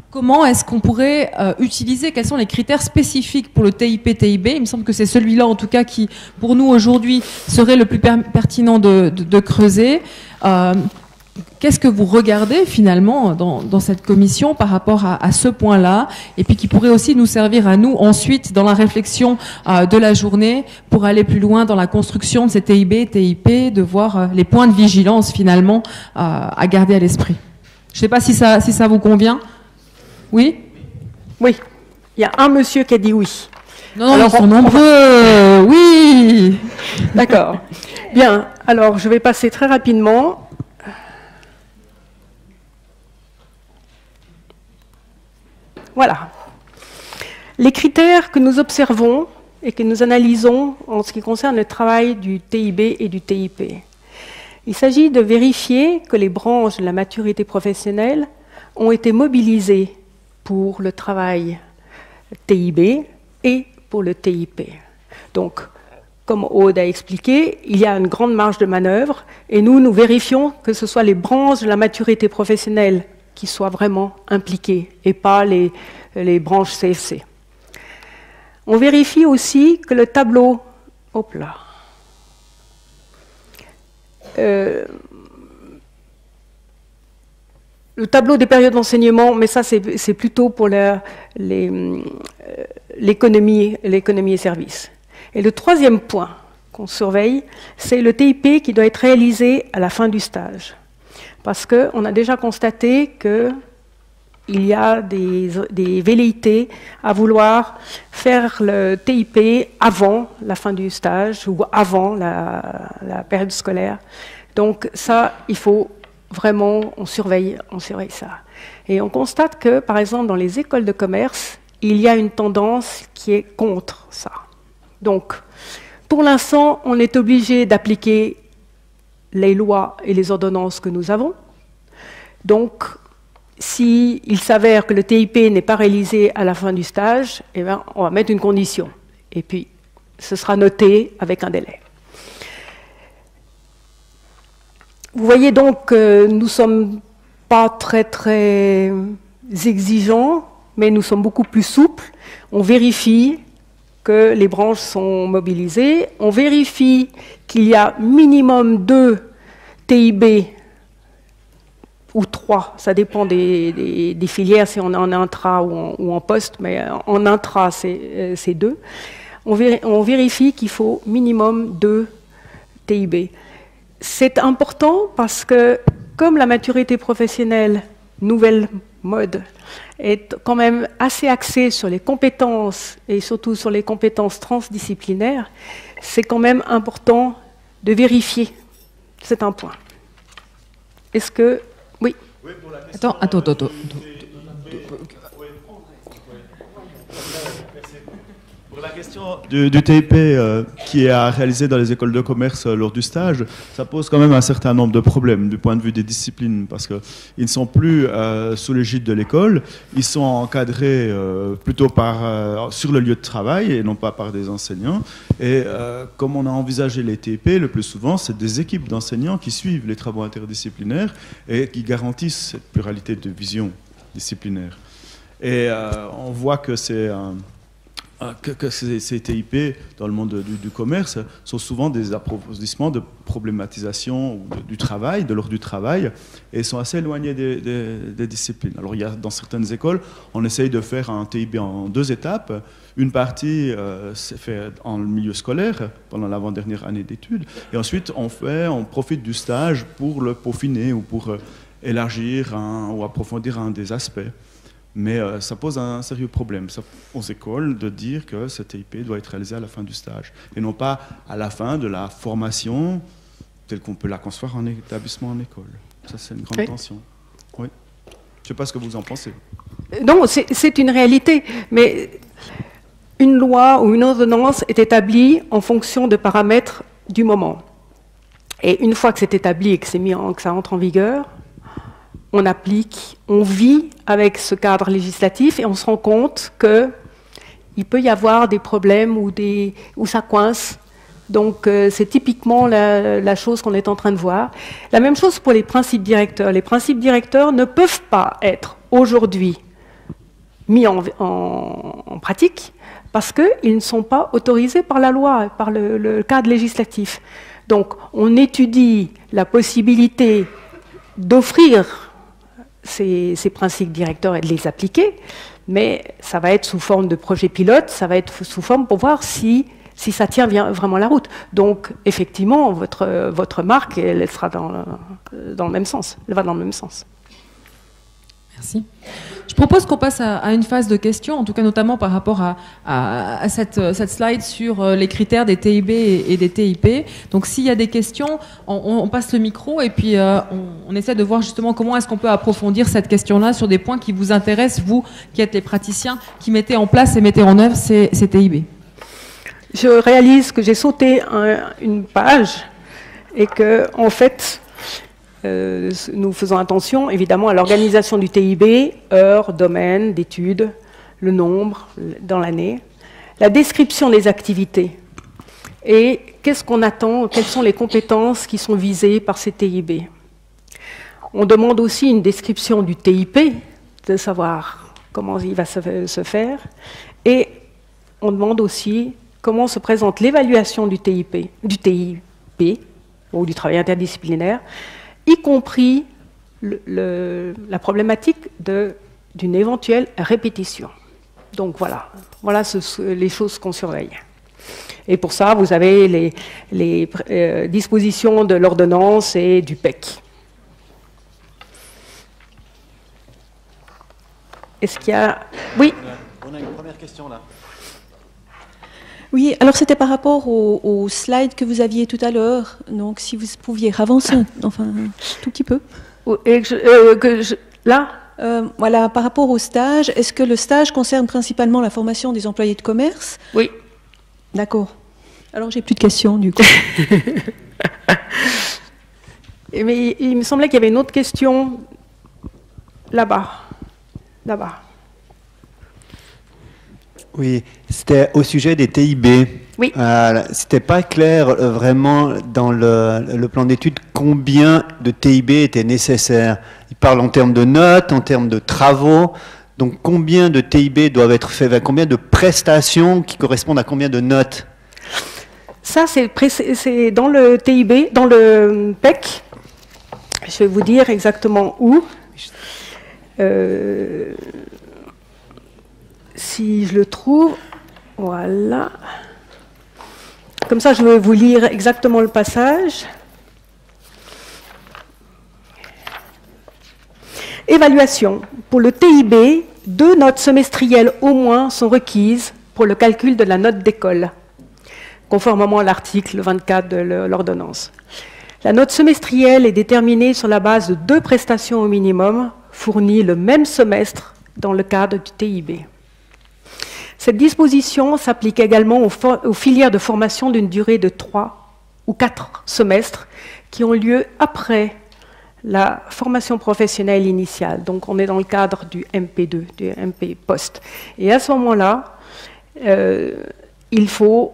Comment est-ce qu'on pourrait utiliser, quels sont les critères spécifiques pour le TIP-TIB? Il me semble que c'est celui-là, en tout cas, qui, pour nous, aujourd'hui, serait le plus pertinent de creuser. Qu'est-ce que vous regardez, finalement, dans cette commission par rapport à ce point-là, et puis qui pourrait aussi nous servir à nous, ensuite, dans la réflexion de la journée, pour aller plus loin dans la construction de ces TIB, TIP, de voir les points de vigilance, finalement, à garder à l'esprit. Je ne sais pas si ça vous convient. Oui? Oui. Il y a un monsieur qui a dit oui. Non, alors, ils sont nombreux. Oui. D'accord. Bien. Alors, je vais passer très rapidement. Voilà. Les critères que nous observons et que nous analysons en ce qui concerne le travail du TIB et du TIP. Il s'agit de vérifier que les branches de la maturité professionnelle ont été mobilisées pour le travail TIB et pour le TIP. Donc, comme Aude a expliqué, il y a une grande marge de manœuvre et nous vérifions que ce soit les branches de la maturité professionnelle qui soient vraiment impliquées et pas les branches CFC. On vérifie aussi que le tableau... Hop là. Le tableau des périodes d'enseignement, mais ça c'est plutôt pour l'économie et services. Et le troisième point qu'on surveille, c'est le TIP qui doit être réalisé à la fin du stage. Parce qu'on a déjà constaté qu'il y a des velléités à vouloir faire le TIP avant la fin du stage ou avant la période scolaire. Donc ça, il faut vraiment, on surveille ça. Et on constate que, par exemple, dans les écoles de commerce, il y a une tendance qui est contre ça. Donc, pour l'instant, on est obligé d'appliquer les lois et les ordonnances que nous avons. Donc, s'il s'avère que le TIP n'est pas réalisé à la fin du stage, eh bien, on va mettre une condition. Et puis, ce sera noté avec un délai. Vous voyez donc que nous ne sommes pas très exigeants, mais nous sommes beaucoup plus souples. On vérifie que les branches sont mobilisées. On vérifie qu'il y a minimum 2 TIB ou 3, ça dépend des filières, si on est en intra ou en poste, mais en intra, c'est 2. On vérifie qu'il faut minimum 2 TIB. C'est important parce que, comme la maturité professionnelle, nouvelle mode, est quand même assez axée sur les compétences et surtout sur les compétences transdisciplinaires, c'est quand même important de vérifier. C'est un point. Est-ce que... Oui. Attends. Pour la question du TIP qui est à réaliser dans les écoles de commerce lors du stage, ça pose quand même un certain nombre de problèmes du point de vue des disciplines, parce qu'ils ne sont plus sous l'égide de l'école, ils sont encadrés plutôt sur le lieu de travail et non pas par des enseignants. Et comme on a envisagé les TIP, le plus souvent, c'est des équipes d'enseignants qui suivent les travaux interdisciplinaires et qui garantissent cette pluralité de vision disciplinaire. Et on voit que que ces TIP dans le monde du commerce sont souvent des approfondissements de problématisation du travail, de l'ordre du travail, et sont assez éloignés des disciplines. Alors dans certaines écoles, on essaye de faire un TIB en 2 étapes. Une partie c'est fait en milieu scolaire, pendant l'avant-dernière année d'études, et ensuite on profite du stage pour le peaufiner ou pour élargir ou approfondir un des aspects. Mais ça pose un sérieux problème aux écoles de dire que ce TIP doit être réalisé à la fin du stage et non pas à la fin de la formation telle qu'on peut la concevoir en établissement, en école. Ça, c'est une grande tension. Oui. Je ne sais pas ce que vous en pensez. Non, c'est une réalité, mais une loi ou une ordonnance est établie en fonction de paramètres du moment. Et une fois que c'est établi et que ça entre en vigueur, on applique, on vit avec ce cadre législatif et on se rend compte qu'il peut y avoir des problèmes où ça coince. Donc c'est typiquement la chose qu'on est en train de voir. La même chose pour les principes directeurs. Les principes directeurs ne peuvent pas être aujourd'hui mis en pratique parce qu'ils ne sont pas autorisés par la loi, par le cadre législatif. Donc on étudie la possibilité d'offrir ces principes directeurs et de les appliquer, mais ça va être sous forme de projet pilote, ça va être sous forme pour voir si ça tient vraiment la route. Donc, effectivement, votre marque, elle sera dans le même sens, elle va dans le même sens. Merci. Je propose qu'on passe à une phase de questions, en tout cas notamment par rapport à cette slide sur les critères des TIB et des TIP. Donc s'il y a des questions, on passe le micro et puis on essaie de voir justement comment est-ce qu'on peut approfondir cette question-là sur des points qui vous intéressent, vous qui êtes les praticiens, qui mettez en place et mettez en œuvre ces TIB. Je réalise que j'ai sauté une page et que, en fait, nous faisons attention évidemment à l'organisation du TIB, heures, domaine d'études, le nombre dans l'année, la description des activités et qu'est-ce qu'on attend, quelles sont les compétences qui sont visées par ces TIB. On demande aussi une description du TIP, de savoir comment il va se faire, et on demande aussi comment se présente l'évaluation du TIP ou du travail interdisciplinaire, y compris la problématique d'une éventuelle répétition. Donc voilà les choses qu'on surveille. Et pour ça, vous avez les dispositions de l'ordonnance et du PEC. Est-ce qu'il y a... Oui. On a une première question là. Oui, alors c'était par rapport au slide que vous aviez tout à l'heure. Donc si vous pouviez avancer, enfin un tout petit peu. Là voilà, par rapport au stage, est-ce que le stage concerne principalement la formation des employés de commerce? Oui. D'accord. Alors j'ai plus de questions du coup. Mais il me semblait qu'il y avait une autre question là-bas. Là-bas. Oui, c'était au sujet des TIB. Oui. C'était pas clair vraiment dans le plan d'études combien de TIB était nécessaire. Il parle en termes de notes, en termes de travaux. Donc combien de TIB doivent être faits, combien de prestations qui correspondent à combien de notes? Ça, c'est dans le TIB, dans le PEC. Je vais vous dire exactement où. Si je le trouve, voilà. Comme ça, je vais vous lire exactement le passage. Évaluation. Pour le TIB, 2 notes semestrielles au moins sont requises pour le calcul de la note d'école, conformément à l'article 24 de l'ordonnance. La note semestrielle est déterminée sur la base de 2 prestations au minimum fournies le même semestre dans le cadre du TIB. Cette disposition s'applique également aux filières de formation d'une durée de 3 ou 4 semestres qui ont lieu après la formation professionnelle initiale. Donc on est dans le cadre du MP2, du MP Post. Et à ce moment-là, il faut,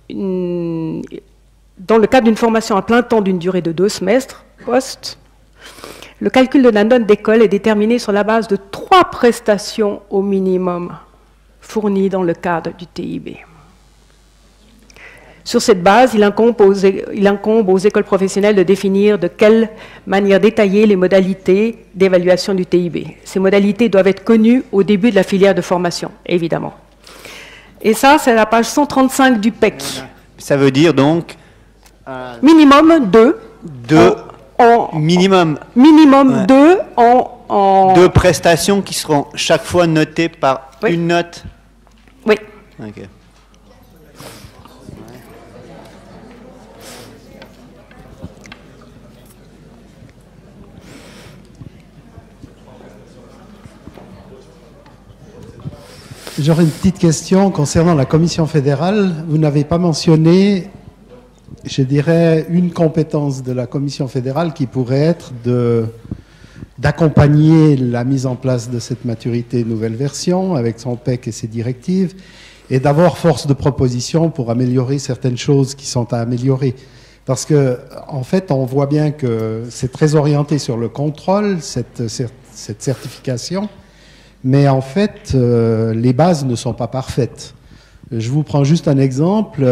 dans le cadre d'une formation à plein temps d'une durée de 2 semestres, Post, le calcul de la note d'école est déterminé sur la base de 3 prestations au minimum fournies dans le cadre du TIB. Sur cette base, il incombe aux écoles professionnelles de définir de quelle manière détaillée les modalités d'évaluation du TIB. Ces modalités doivent être connues au début de la filière de formation, évidemment. Et ça, c'est la page 135 du PEC. Ça veut dire donc... Minimum 2. Minimum. Minimum 2 en... 2 prestations qui seront chaque fois notées par une note. Oui. Ok. J'aurais une petite question concernant la Commission fédérale. Vous n'avez pas mentionné, je dirais, une compétence de la Commission fédérale qui pourrait être d'accompagner la mise en place de cette maturité nouvelle version avec son PEC et ses directives et d'avoir force de proposition pour améliorer certaines choses qui sont à améliorer. Parce que, en fait, on voit bien que c'est très orienté sur le contrôle, cette certification. Mais en fait, les bases ne sont pas parfaites. Je vous prends juste un exemple.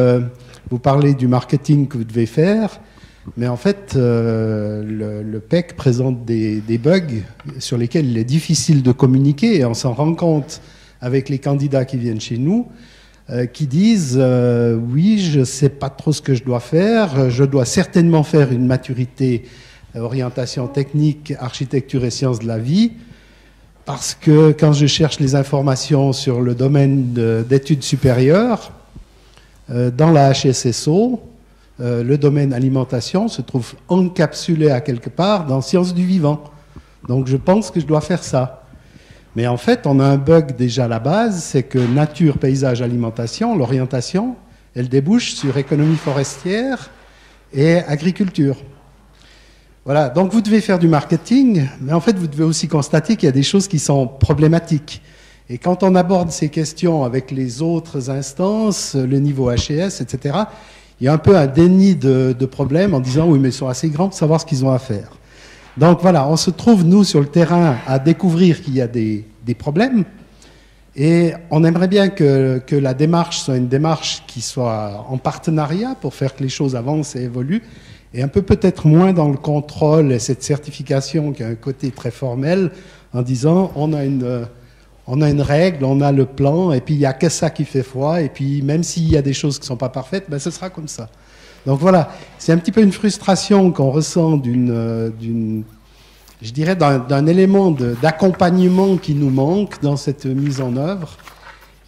Vous parlez du marketing que vous devez faire, mais en fait, le PEC présente des bugs sur lesquels il est difficile de communiquer, et on s'en rend compte avec les candidats qui viennent chez nous, qui disent oui, je ne sais pas trop ce que je dois faire, je dois certainement faire une maturité orientation technique, architecture et sciences de la vie, parce que quand je cherche les informations sur le domaine d'études supérieures, dans la HSSO, le domaine alimentation se trouve encapsulé à quelque part dans sciences du vivant. Donc je pense que je dois faire ça. Mais en fait, on a un bug déjà à la base, c'est que nature, paysage, alimentation, l'orientation, elle débouche sur économie forestière et agriculture. Voilà, donc vous devez faire du marketing, mais en fait, vous devez aussi constater qu'il y a des choses qui sont problématiques. Et quand on aborde ces questions avec les autres instances, le niveau HES, etc., il y a un peu un déni de problèmes en disant « oui, mais ils sont assez grands pour savoir ce qu'ils ont à faire ». Donc voilà, on se trouve, nous, sur le terrain, à découvrir qu'il y a des problèmes, et on aimerait bien que la démarche soit une démarche qui soit en partenariat pour faire que les choses avancent et évoluent, et un peu peut-être moins dans le contrôle et cette certification qui a un côté très formel, en disant on a une règle, on a le plan, et puis il n'y a que ça qui fait foi, et puis même s'il y a des choses qui ne sont pas parfaites, ben ce sera comme ça. Donc voilà, c'est un petit peu une frustration qu'on ressent je dirais d'un élément d'accompagnement qui nous manque dans cette mise en œuvre.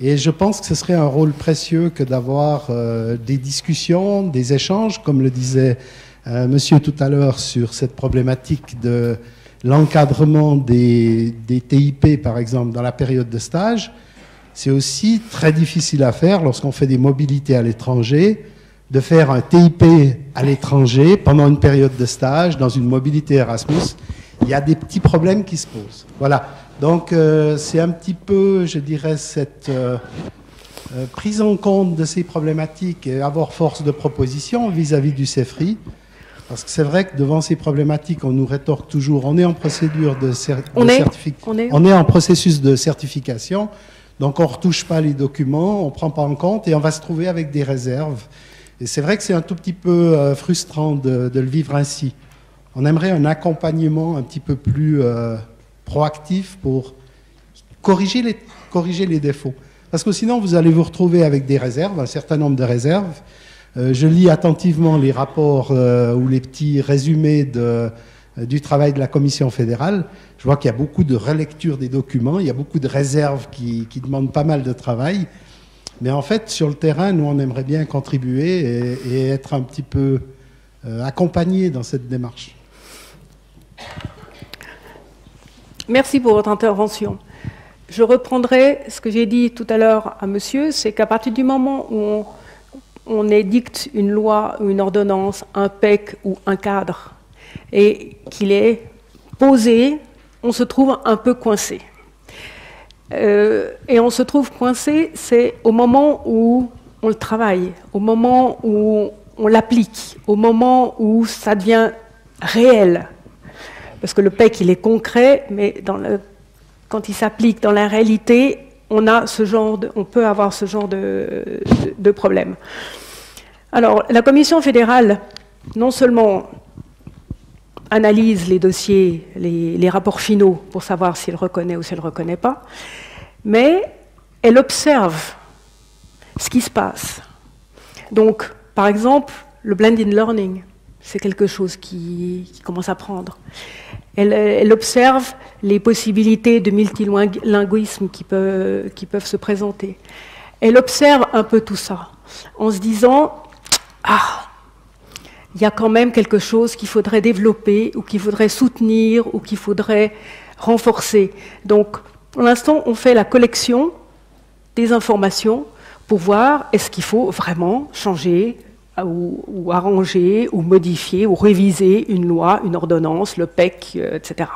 Et je pense que ce serait un rôle précieux que d'avoir des discussions, des échanges, comme le disait monsieur tout à l'heure, sur cette problématique de l'encadrement des TIP, par exemple, dans la période de stage. C'est aussi très difficile à faire lorsqu'on fait des mobilités à l'étranger, de faire un TIP à l'étranger pendant une période de stage, dans une mobilité Erasmus. Il y a des petits problèmes qui se posent. Voilà. Donc, c'est un petit peu, je dirais, cette prise en compte de ces problématiques et avoir force de proposition vis-à-vis du CEFRI. Parce que c'est vrai que devant ces problématiques, on nous rétorque toujours, on est en procédure on est en processus de certification, donc on ne retouche pas les documents, on ne prend pas en compte et on va se trouver avec des réserves. Et c'est vrai que c'est un tout petit peu frustrant de le vivre ainsi. On aimerait un accompagnement un petit peu plus proactif pour corriger les défauts. Parce que sinon, vous allez vous retrouver avec des réserves, un certain nombre de réserves. Je lis attentivement les rapports ou les petits résumés du travail de la Commission fédérale. Je vois qu'il y a beaucoup de relecture des documents, il y a beaucoup de réserves qui demandent pas mal de travail. Mais en fait, sur le terrain, nous, on aimerait bien contribuer et être un petit peu accompagnés dans cette démarche. Merci pour votre intervention. je reprendrai ce que j'ai dit tout à l'heure à monsieur, c'est qu'à partir du moment où on édicte une loi ou une ordonnance, un PEC ou un cadre, et qu'il est posé, on se trouve un peu coincé. Et on se trouve coincé, c'est au moment où on le travaille, au moment où on l'applique, au moment où ça devient réel. Parce que le PEC, il est concret, mais quand il s'applique dans la réalité, on peut avoir ce genre de problème. Alors, la Commission fédérale, non seulement analyse les dossiers, les rapports finaux pour savoir s'il reconnaît ou s'il ne reconnaît pas, mais elle observe ce qui se passe. Donc, par exemple, le blended learning, c'est quelque chose qui commence à prendre. Elle observe les possibilités de multilinguisme qui peuvent se présenter. Elle observe un peu tout ça, en se disant « Ah, il y a quand même quelque chose qu'il faudrait développer, ou qu'il faudrait soutenir, ou qu'il faudrait renforcer. » Donc, pour l'instant, on fait la collection des informations pour voir est-ce qu'il faut vraiment changer ou arranger, ou modifier, ou réviser une loi, une ordonnance, le PEC, etc.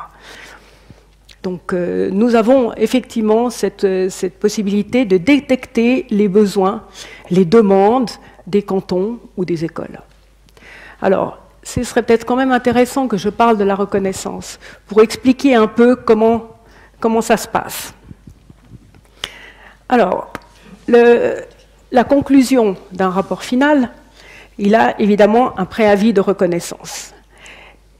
Donc, nous avons effectivement cette possibilité de détecter les besoins, les demandes des cantons ou des écoles. Alors, ce serait peut-être quand même intéressant que je parle de la reconnaissance, pour expliquer un peu comment ça se passe. Alors, la conclusion d'un rapport final, il a évidemment un préavis de reconnaissance.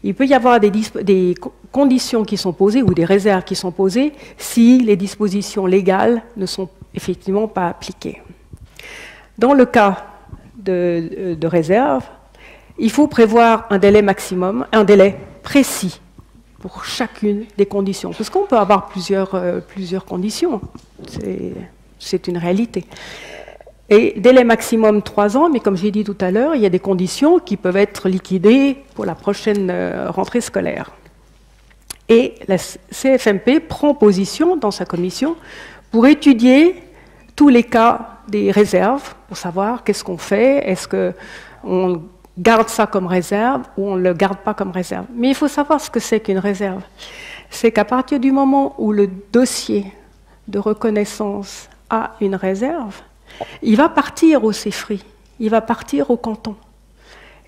Il peut y avoir des conditions qui sont posées ou des réserves qui sont posées si les dispositions légales ne sont effectivement pas appliquées. Dans le cas de réserve, il faut prévoir un délai maximum, un délai précis pour chacune des conditions. Parce qu'on peut avoir plusieurs conditions, c'est une réalité. Et délai maximum 3 ans, mais comme j'ai dit tout à l'heure, il y a des conditions qui peuvent être liquidées pour la prochaine rentrée scolaire. Et la CFMP prend position dans sa commission pour étudier tous les cas des réserves, pour savoir qu'est-ce qu'on fait, est-ce qu'on garde ça comme réserve ou on ne le garde pas comme réserve. Mais il faut savoir ce que c'est qu'une réserve. C'est qu'à partir du moment où le dossier de reconnaissance a une réserve, il va partir au CEFRI, il va partir au canton.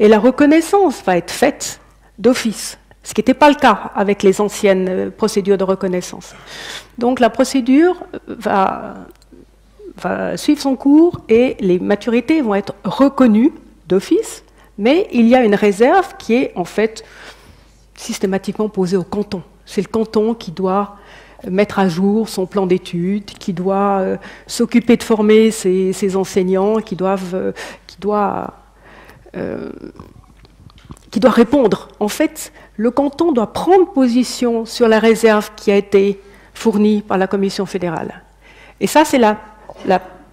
Et la reconnaissance va être faite d'office, ce qui n'était pas le cas avec les anciennes procédures de reconnaissance. Donc la procédure va suivre son cours et les maturités vont être reconnues d'office, mais il y a une réserve qui est en fait systématiquement posée au canton. C'est le canton qui doit mettre à jour son plan d'études, qui doit s'occuper de former ses enseignants, qui doit répondre. En fait, le canton doit prendre position sur la réserve qui a été fournie par la Commission fédérale. Et ça, c'est la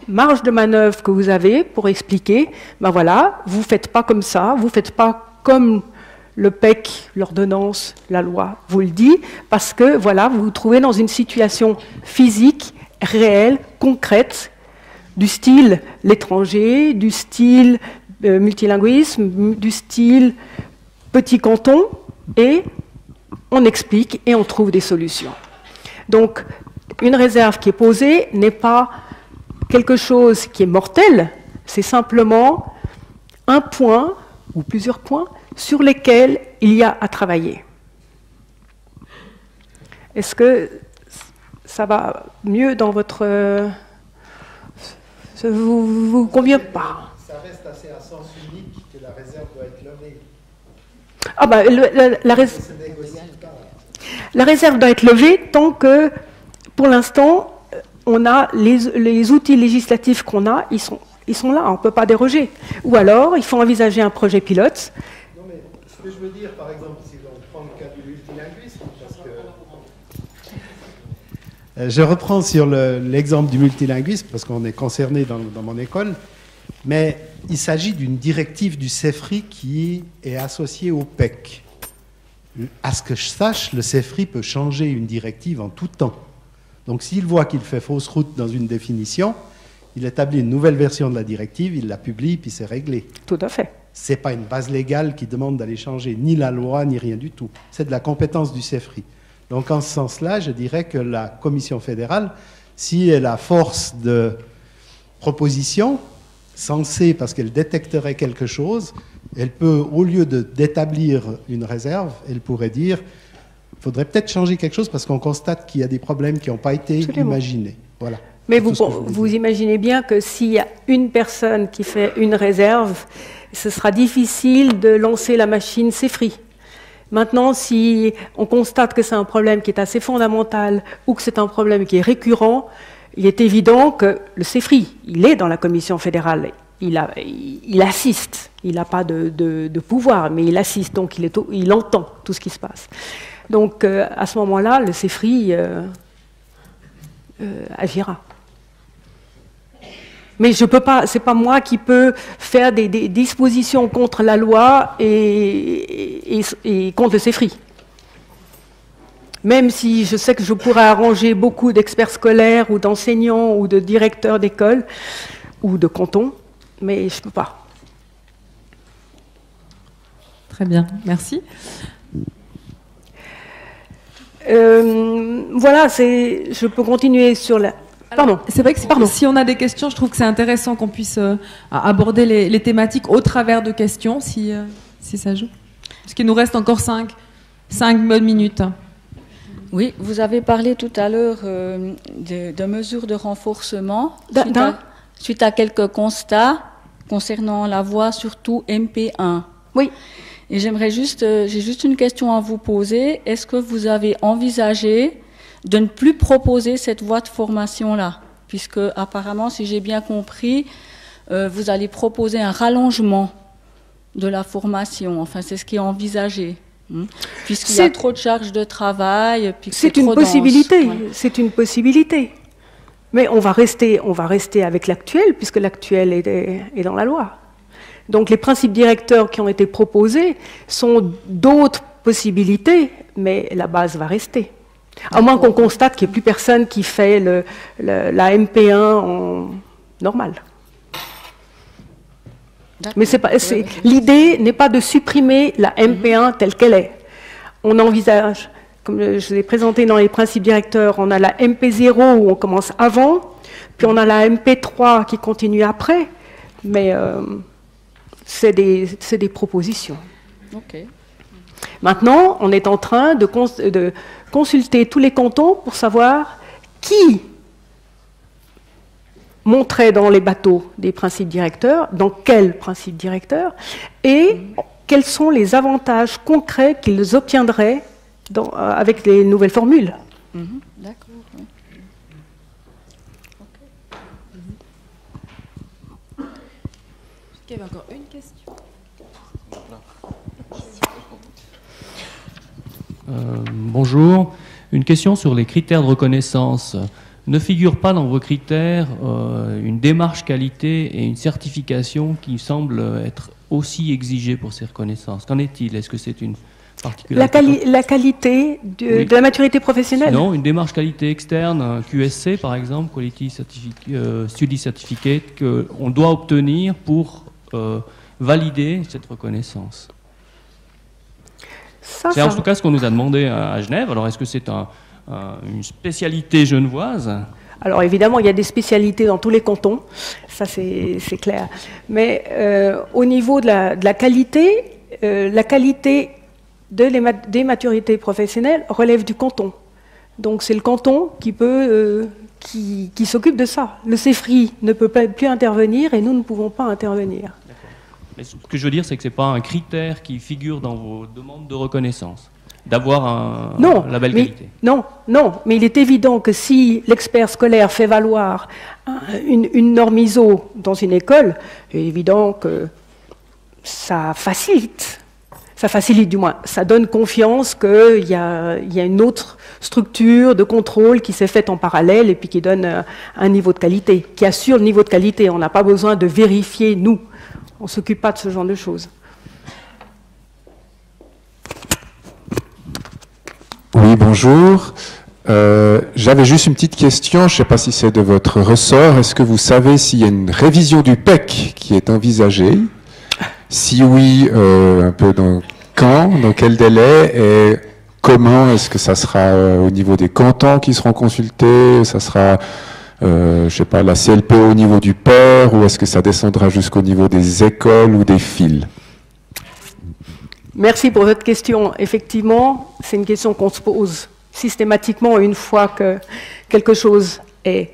marge de manœuvre que vous avez pour expliquer, ben voilà, vous ne faites pas comme ça, vous ne faites pas comme le PEC, l'ordonnance, la loi vous le dit, parce que voilà, vous vous trouvez dans une situation physique, réelle, concrète, du style l'étranger, du style multilinguisme, du style petit canton, et on explique et on trouve des solutions. Donc, une réserve qui est posée n'est pas quelque chose qui est mortel, c'est simplement un point ou plusieurs points sur lesquels il y a à travailler. Est-ce que ça va mieux dans votre... ça vous convient pas? Ça reste assez à sens unique que la réserve doit être levée. Ah bah, la réserve doit être levée tant que, pour l'instant, on a les outils législatifs qu'on a, ils sont là, on ne peut pas déroger. Ou alors, il faut envisager un projet pilote. Non, mais ce que je veux dire, par exemple, si on prend le cas du multilinguisme, parce que je reprends sur l'exemple du multilinguisme, parce qu'on est concerné dans mon école, mais il s'agit d'une directive du CEFRI qui est associée au PEC. À ce que je sache, le CEFRI peut changer une directive en tout temps. Donc s'il voit qu'il fait fausse route dans une définition, il établit une nouvelle version de la directive, il la publie, puis c'est réglé. Tout à fait. Ce n'est pas une base légale qui demande d'aller changer ni la loi, ni rien du tout. C'est de la compétence du CEFRI. Donc en ce sens-là, je dirais que la Commission fédérale, si elle a force de proposition, censée, parce qu'elle détecterait quelque chose, elle peut, au lieu d'établir une réserve, elle pourrait dire il faudrait peut-être changer quelque chose parce qu'on constate qu'il y a des problèmes qui n'ont pas été imaginés. Voilà. Mais vous imaginez bien que s'il y a une personne qui fait une réserve, ce sera difficile de lancer la machine CEFRI. Maintenant, si on constate que c'est un problème qui est assez fondamental ou que c'est un problème qui est récurrent, il est évident que le CEFRI, il est dans la Commission fédérale, il assiste, il n'a pas de pouvoir, mais il assiste, donc il entend tout ce qui se passe. Donc à ce moment-là, le CEFRI agira. Mais je peux pas, c'est pas moi qui peux faire des dispositions contre la loi et contre le CEFRI. Même si je sais que je pourrais arranger beaucoup d'experts scolaires ou d'enseignants ou de directeurs d'école ou de cantons, mais je ne peux pas. Très bien, merci. Voilà, je peux continuer sur la... Pardon. C'est vrai que si on a des questions, je trouve que c'est intéressant qu'on puisse aborder les thématiques au travers de questions, si ça joue. Parce qu'il nous reste encore 5 bonnes minutes. Oui, vous avez parlé tout à l'heure de mesures de renforcement suite à quelques constats concernant la voie, surtout MP1. Oui. Et j'ai juste une question à vous poser. Est-ce que vous avez envisagé de ne plus proposer cette voie de formation-là? Puisque, apparemment, si j'ai bien compris, vous allez proposer un rallongement de la formation. Enfin, c'est ce qui est envisagé. Puisqu'il y a trop de charges de travail. C'est une possibilité. Ouais. C'est une possibilité. Mais on va rester avec l'actuel, puisque l'actuel est dans la loi. Donc les principes directeurs qui ont été proposés sont d'autres possibilités, mais la base va rester. À moins qu'on constate qu'il n'y ait plus personne qui fait la MP1 en normal. Mais l'idée n'est pas de supprimer la MP1 telle qu'elle est. On envisage, comme je l'ai présenté dans les principes directeurs, on a la MP0 où on commence avant, puis on a la MP3 qui continue après, mais c'est des propositions. Okay. Maintenant, on est en train de consulter tous les cantons pour savoir qui montrait dans les bateaux des principes directeurs, dans quels principes directeurs, et quels sont les avantages concrets qu'ils obtiendraient avec les nouvelles formules. D'accord. Oui. Il y avait encore une question. Bonjour. Une question sur les critères de reconnaissance. Ne figure pas dans vos critères une démarche qualité et une certification qui semblent être aussi exigées pour ces reconnaissances? Qu'en est-il? Est-ce que c'est une particularité? La qualité de la maturité professionnelle? Non, une démarche qualité externe, un QSC par exemple, Quality Study Certificate, qu'on doit obtenir pour valider cette reconnaissance. C'est en tout cas ce qu'on nous a demandé à Genève. Alors est-ce que c'est une spécialité genevoise? Alors évidemment, il y a des spécialités dans tous les cantons, ça c'est clair. Mais au niveau de la qualité des maturités professionnelles relève du canton. Donc c'est le canton qui s'occupe de ça. Le CEFRI ne peut plus intervenir et nous ne pouvons pas intervenir. Mais ce que je veux dire, c'est que ce n'est pas un critère qui figure dans vos demandes de reconnaissance, d'avoir un label qualité. Non, mais il est évident que si l'expert scolaire fait valoir une norme ISO dans une école, il est évident que ça facilite du moins, ça donne confiance qu'il y a une autre structure de contrôle qui s'est faite en parallèle et puis qui donne un niveau de qualité, qui assure le niveau de qualité. On n'a pas besoin de vérifier, nous. On ne s'occupe pas de ce genre de choses. Oui, bonjour. J'avais juste une petite question, je ne sais pas si c'est de votre ressort. Est-ce que vous savez s'il y a une révision du PEC qui est envisagée? Si oui, un peu quand, dans quel délai, et comment? Est-ce que ça sera au niveau des cantons qui seront consultés? Ça sera, je sais pas, la CLP au niveau du port, ou est-ce que ça descendra jusqu'au niveau des écoles ou des fils? Merci pour votre question. Effectivement, c'est une question qu'on se pose systématiquement une fois que quelque chose est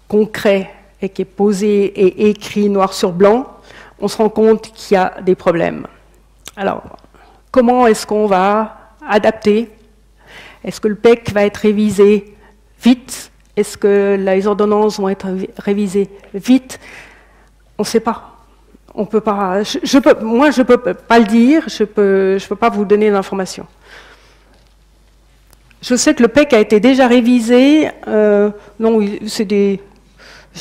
concret et qui est posé et écrit noir sur blanc, on se rend compte qu'il y a des problèmes. Alors, comment est-ce qu'on va adapter? Est-ce que le PEC va être révisé vite? Est-ce que les ordonnances vont être révisées vite? On ne sait pas. On peut pas. Moi, je ne peux pas le dire. Je peux pas vous donner l'information. Je sais que le PEC a été déjà révisé. Non, c'est des.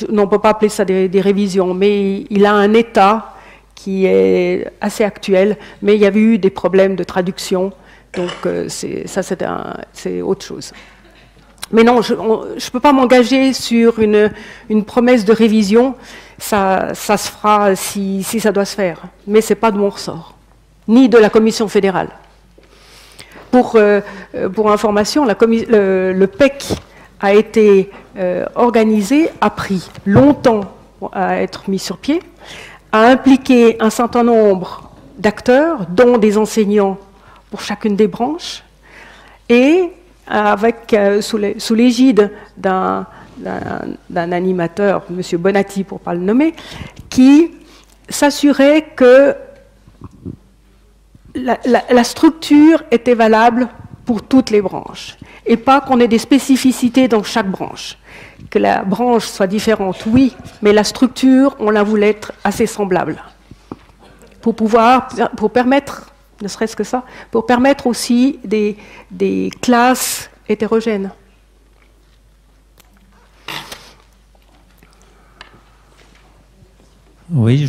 On ne peut pas appeler ça des révisions, mais il a un état qui est assez actuel. Mais il y avait eu des problèmes de traduction, donc c'est autre chose. Mais non, je ne peux pas m'engager sur une promesse de révision. Ça se fera si ça doit se faire. Mais ce n'est pas de mon ressort, ni de la Commission fédérale. Pour information, le PEC a été organisé, a pris longtemps à être mis sur pied, a impliqué un certain nombre d'acteurs, dont des enseignants pour chacune des branches, et avec sous l'égide d'un animateur, M. Bonatti pour ne pas le nommer, qui s'assurait que la structure était valable pour toutes les branches, et pas qu'on ait des spécificités dans chaque branche. Que la branche soit différente, oui, mais la structure, on la voulait être assez semblable. Pour permettre, ne serait-ce que ça, pour permettre aussi des classes hétérogènes. Oui,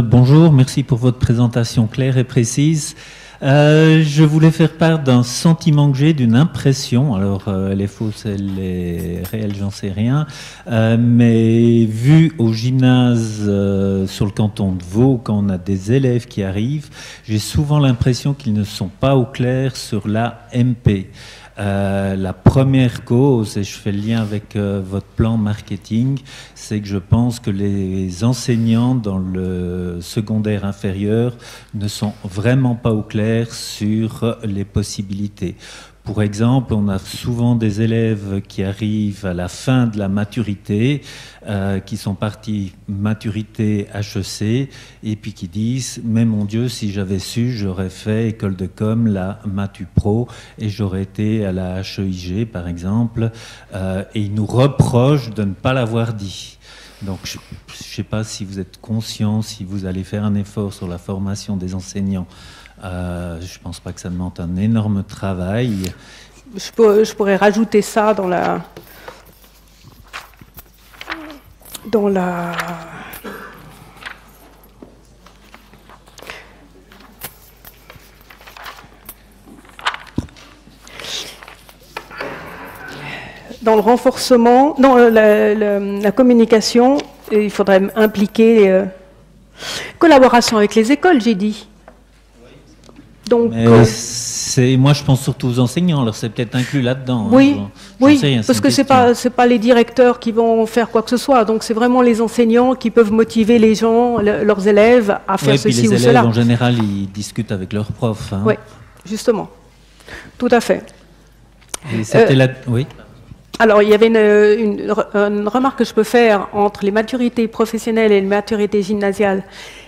bonjour, merci pour votre présentation claire et précise. Je voulais faire part d'un sentiment que j'ai, d'une impression, alors elle est fausse, elle est réelle, j'en sais rien, mais vu au gymnase sur le canton de Vaud, quand on a des élèves qui arrivent, j'ai souvent l'impression qu'ils ne sont pas au clair sur la MP. La première cause, et je fais le lien avec votre plan marketing, c'est que je pense que les enseignants dans le secondaire inférieur ne sont vraiment pas au clair sur les possibilités. Pour exemple, on a souvent des élèves qui arrivent à la fin de la maturité, qui sont partis maturité HEC, et puis qui disent « Mais mon Dieu, si j'avais su, j'aurais fait école de com, la Matu Pro, et j'aurais été à la HEIG, par exemple. » Et ils nous reprochent de ne pas l'avoir dit. Donc, je ne sais pas si vous êtes conscient, si vous allez faire un effort sur la formation des enseignants. Je ne pense pas que ça demande un énorme travail. Je pourrais rajouter ça dans le renforcement, dans la communication, il faudrait impliquer collaboration avec les écoles, j'ai dit. Donc, moi, je pense surtout aux enseignants, alors c'est peut-être inclus là-dedans. Oui, hein, oui, parce que c'est pas les directeurs qui vont faire quoi que ce soit, donc c'est vraiment les enseignants qui peuvent motiver les gens, leurs élèves, à faire ceci ou cela. Les élèves, en général, ils discutent avec leurs profs. Hein. Oui, justement, tout à fait. Et c'était oui. Alors, il y avait une remarque que je peux faire entre les maturités professionnelles et les maturités gymnasiales.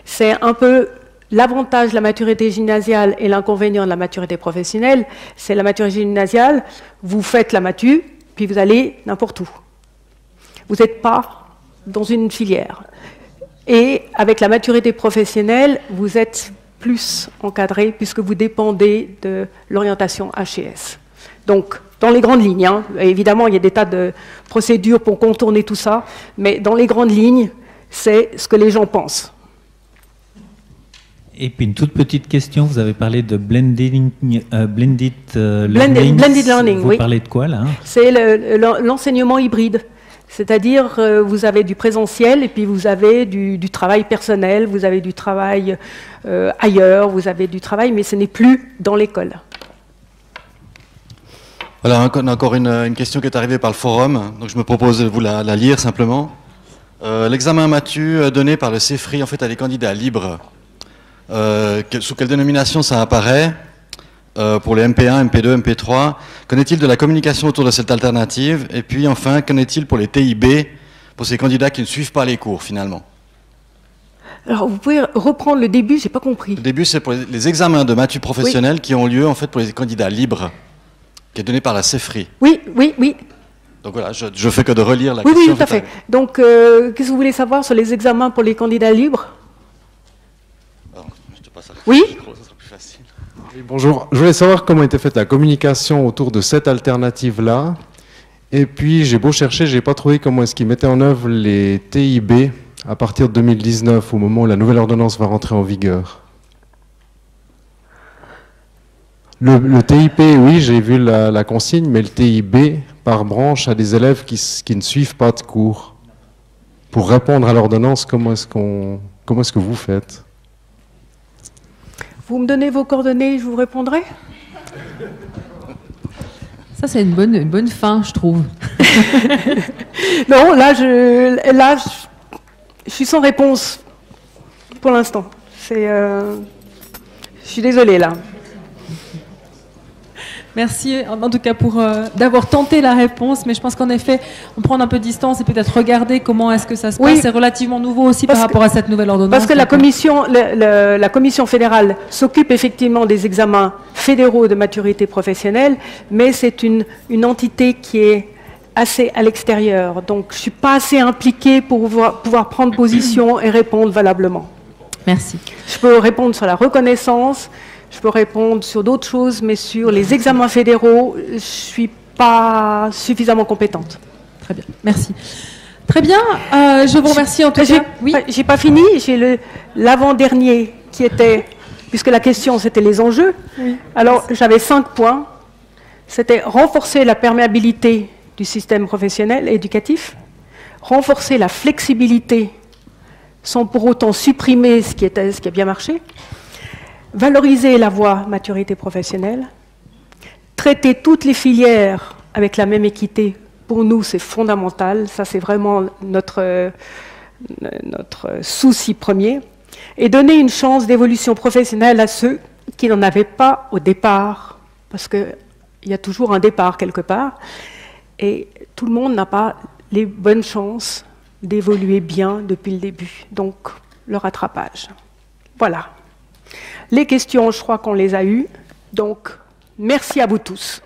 C'est un peu l'avantage de la maturité gymnasiale et l'inconvénient de la maturité professionnelle. C'est la maturité gymnasiale, vous faites la matu, puis vous allez n'importe où. Vous n'êtes pas dans une filière. Et avec la maturité professionnelle, vous êtes plus encadré puisque vous dépendez de l'orientation HES. Donc, dans les grandes lignes, hein, évidemment, il y a des tas de procédures pour contourner tout ça, mais dans les grandes lignes, c'est ce que les gens pensent. Et puis une toute petite question, vous avez parlé de blended learning. Blended learning, vous oui. parlez de quoi là? C'est l'enseignement hybride. C'est-à-dire, vous avez du présentiel et puis vous avez du travail personnel, vous avez du travail ailleurs, vous avez du travail, mais ce n'est plus dans l'école. Voilà, encore une question qui est arrivée par le forum, donc je me propose de vous la lire simplement. L'examen Mathieu donné par le CEFRI en fait à des candidats libres. Sous quelle dénomination ça apparaît pour les MP1, MP2, MP3? Qu'en est-il de la communication autour de cette alternative? Et puis enfin, qu'en est-il pour les TIB, pour ces candidats qui ne suivent pas les cours finalement? Alors vous pouvez reprendre le début, j'ai pas compris. Le début c'est pour les examens de Mathieu professionnels qui ont lieu en fait pour les candidats libres, qui est donné par la CEFRI. Oui, oui, oui. Donc voilà, je fais que de relire la Oui, question. oui, tout à fait. Donc, qu'est-ce que vous voulez savoir sur les examens pour les candidats libres? Je te passe à oui. micro, ça sera plus facile. Oui, bonjour, je voulais savoir comment était faite la communication autour de cette alternative-là. Et puis, j'ai beau chercher, je n'ai pas trouvé comment est-ce qu'ils mettaient en œuvre les TIB à partir de 2019, au moment où la nouvelle ordonnance va rentrer en vigueur. Le TIP, oui, j'ai vu la consigne, mais le TIB, par branche, a des élèves qui ne suivent pas de cours. Pour répondre à l'ordonnance, comment est-ce que vous faites? Vous me donnez vos coordonnées, je vous répondrai. Ça, c'est une bonne fin, je trouve. Non, là, je suis sans réponse pour l'instant. Je suis désolée, là. Merci en tout cas pour d'avoir tenté la réponse, mais je pense qu'en effet, on prend un peu de distance et peut-être regarder comment est-ce que ça se passe. C'est relativement nouveau aussi par rapport à cette nouvelle ordonnance. Parce que la commission fédérale s'occupe effectivement des examens fédéraux de maturité professionnelle, mais c'est une entité qui est assez à l'extérieur. Donc je ne suis pas assez impliquée pour pouvoir prendre position et répondre valablement. Merci. Je peux répondre sur la reconnaissance. Je peux répondre sur d'autres choses, mais sur les examens fédéraux, je ne suis pas suffisamment compétente. Très bien, merci. Très bien, je vous remercie en tout cas. Oui. J'ai pas fini, j'ai l'avant-dernier qui était, puisque la question c'était les enjeux. Oui. Alors j'avais 5 points. C'était renforcer la perméabilité du système professionnel et éducatif, renforcer la flexibilité sans pour autant supprimer ce qui a bien marché, valoriser la voie maturité professionnelle, traiter toutes les filières avec la même équité, pour nous c'est fondamental, ça c'est vraiment notre souci premier, et donner une chance d'évolution professionnelle à ceux qui n'en avaient pas au départ, parce qu'il y a toujours un départ quelque part, et tout le monde n'a pas les bonnes chances d'évoluer bien depuis le début, donc le rattrapage. Voilà. Les questions, je crois qu'on les a eues, donc merci à vous tous.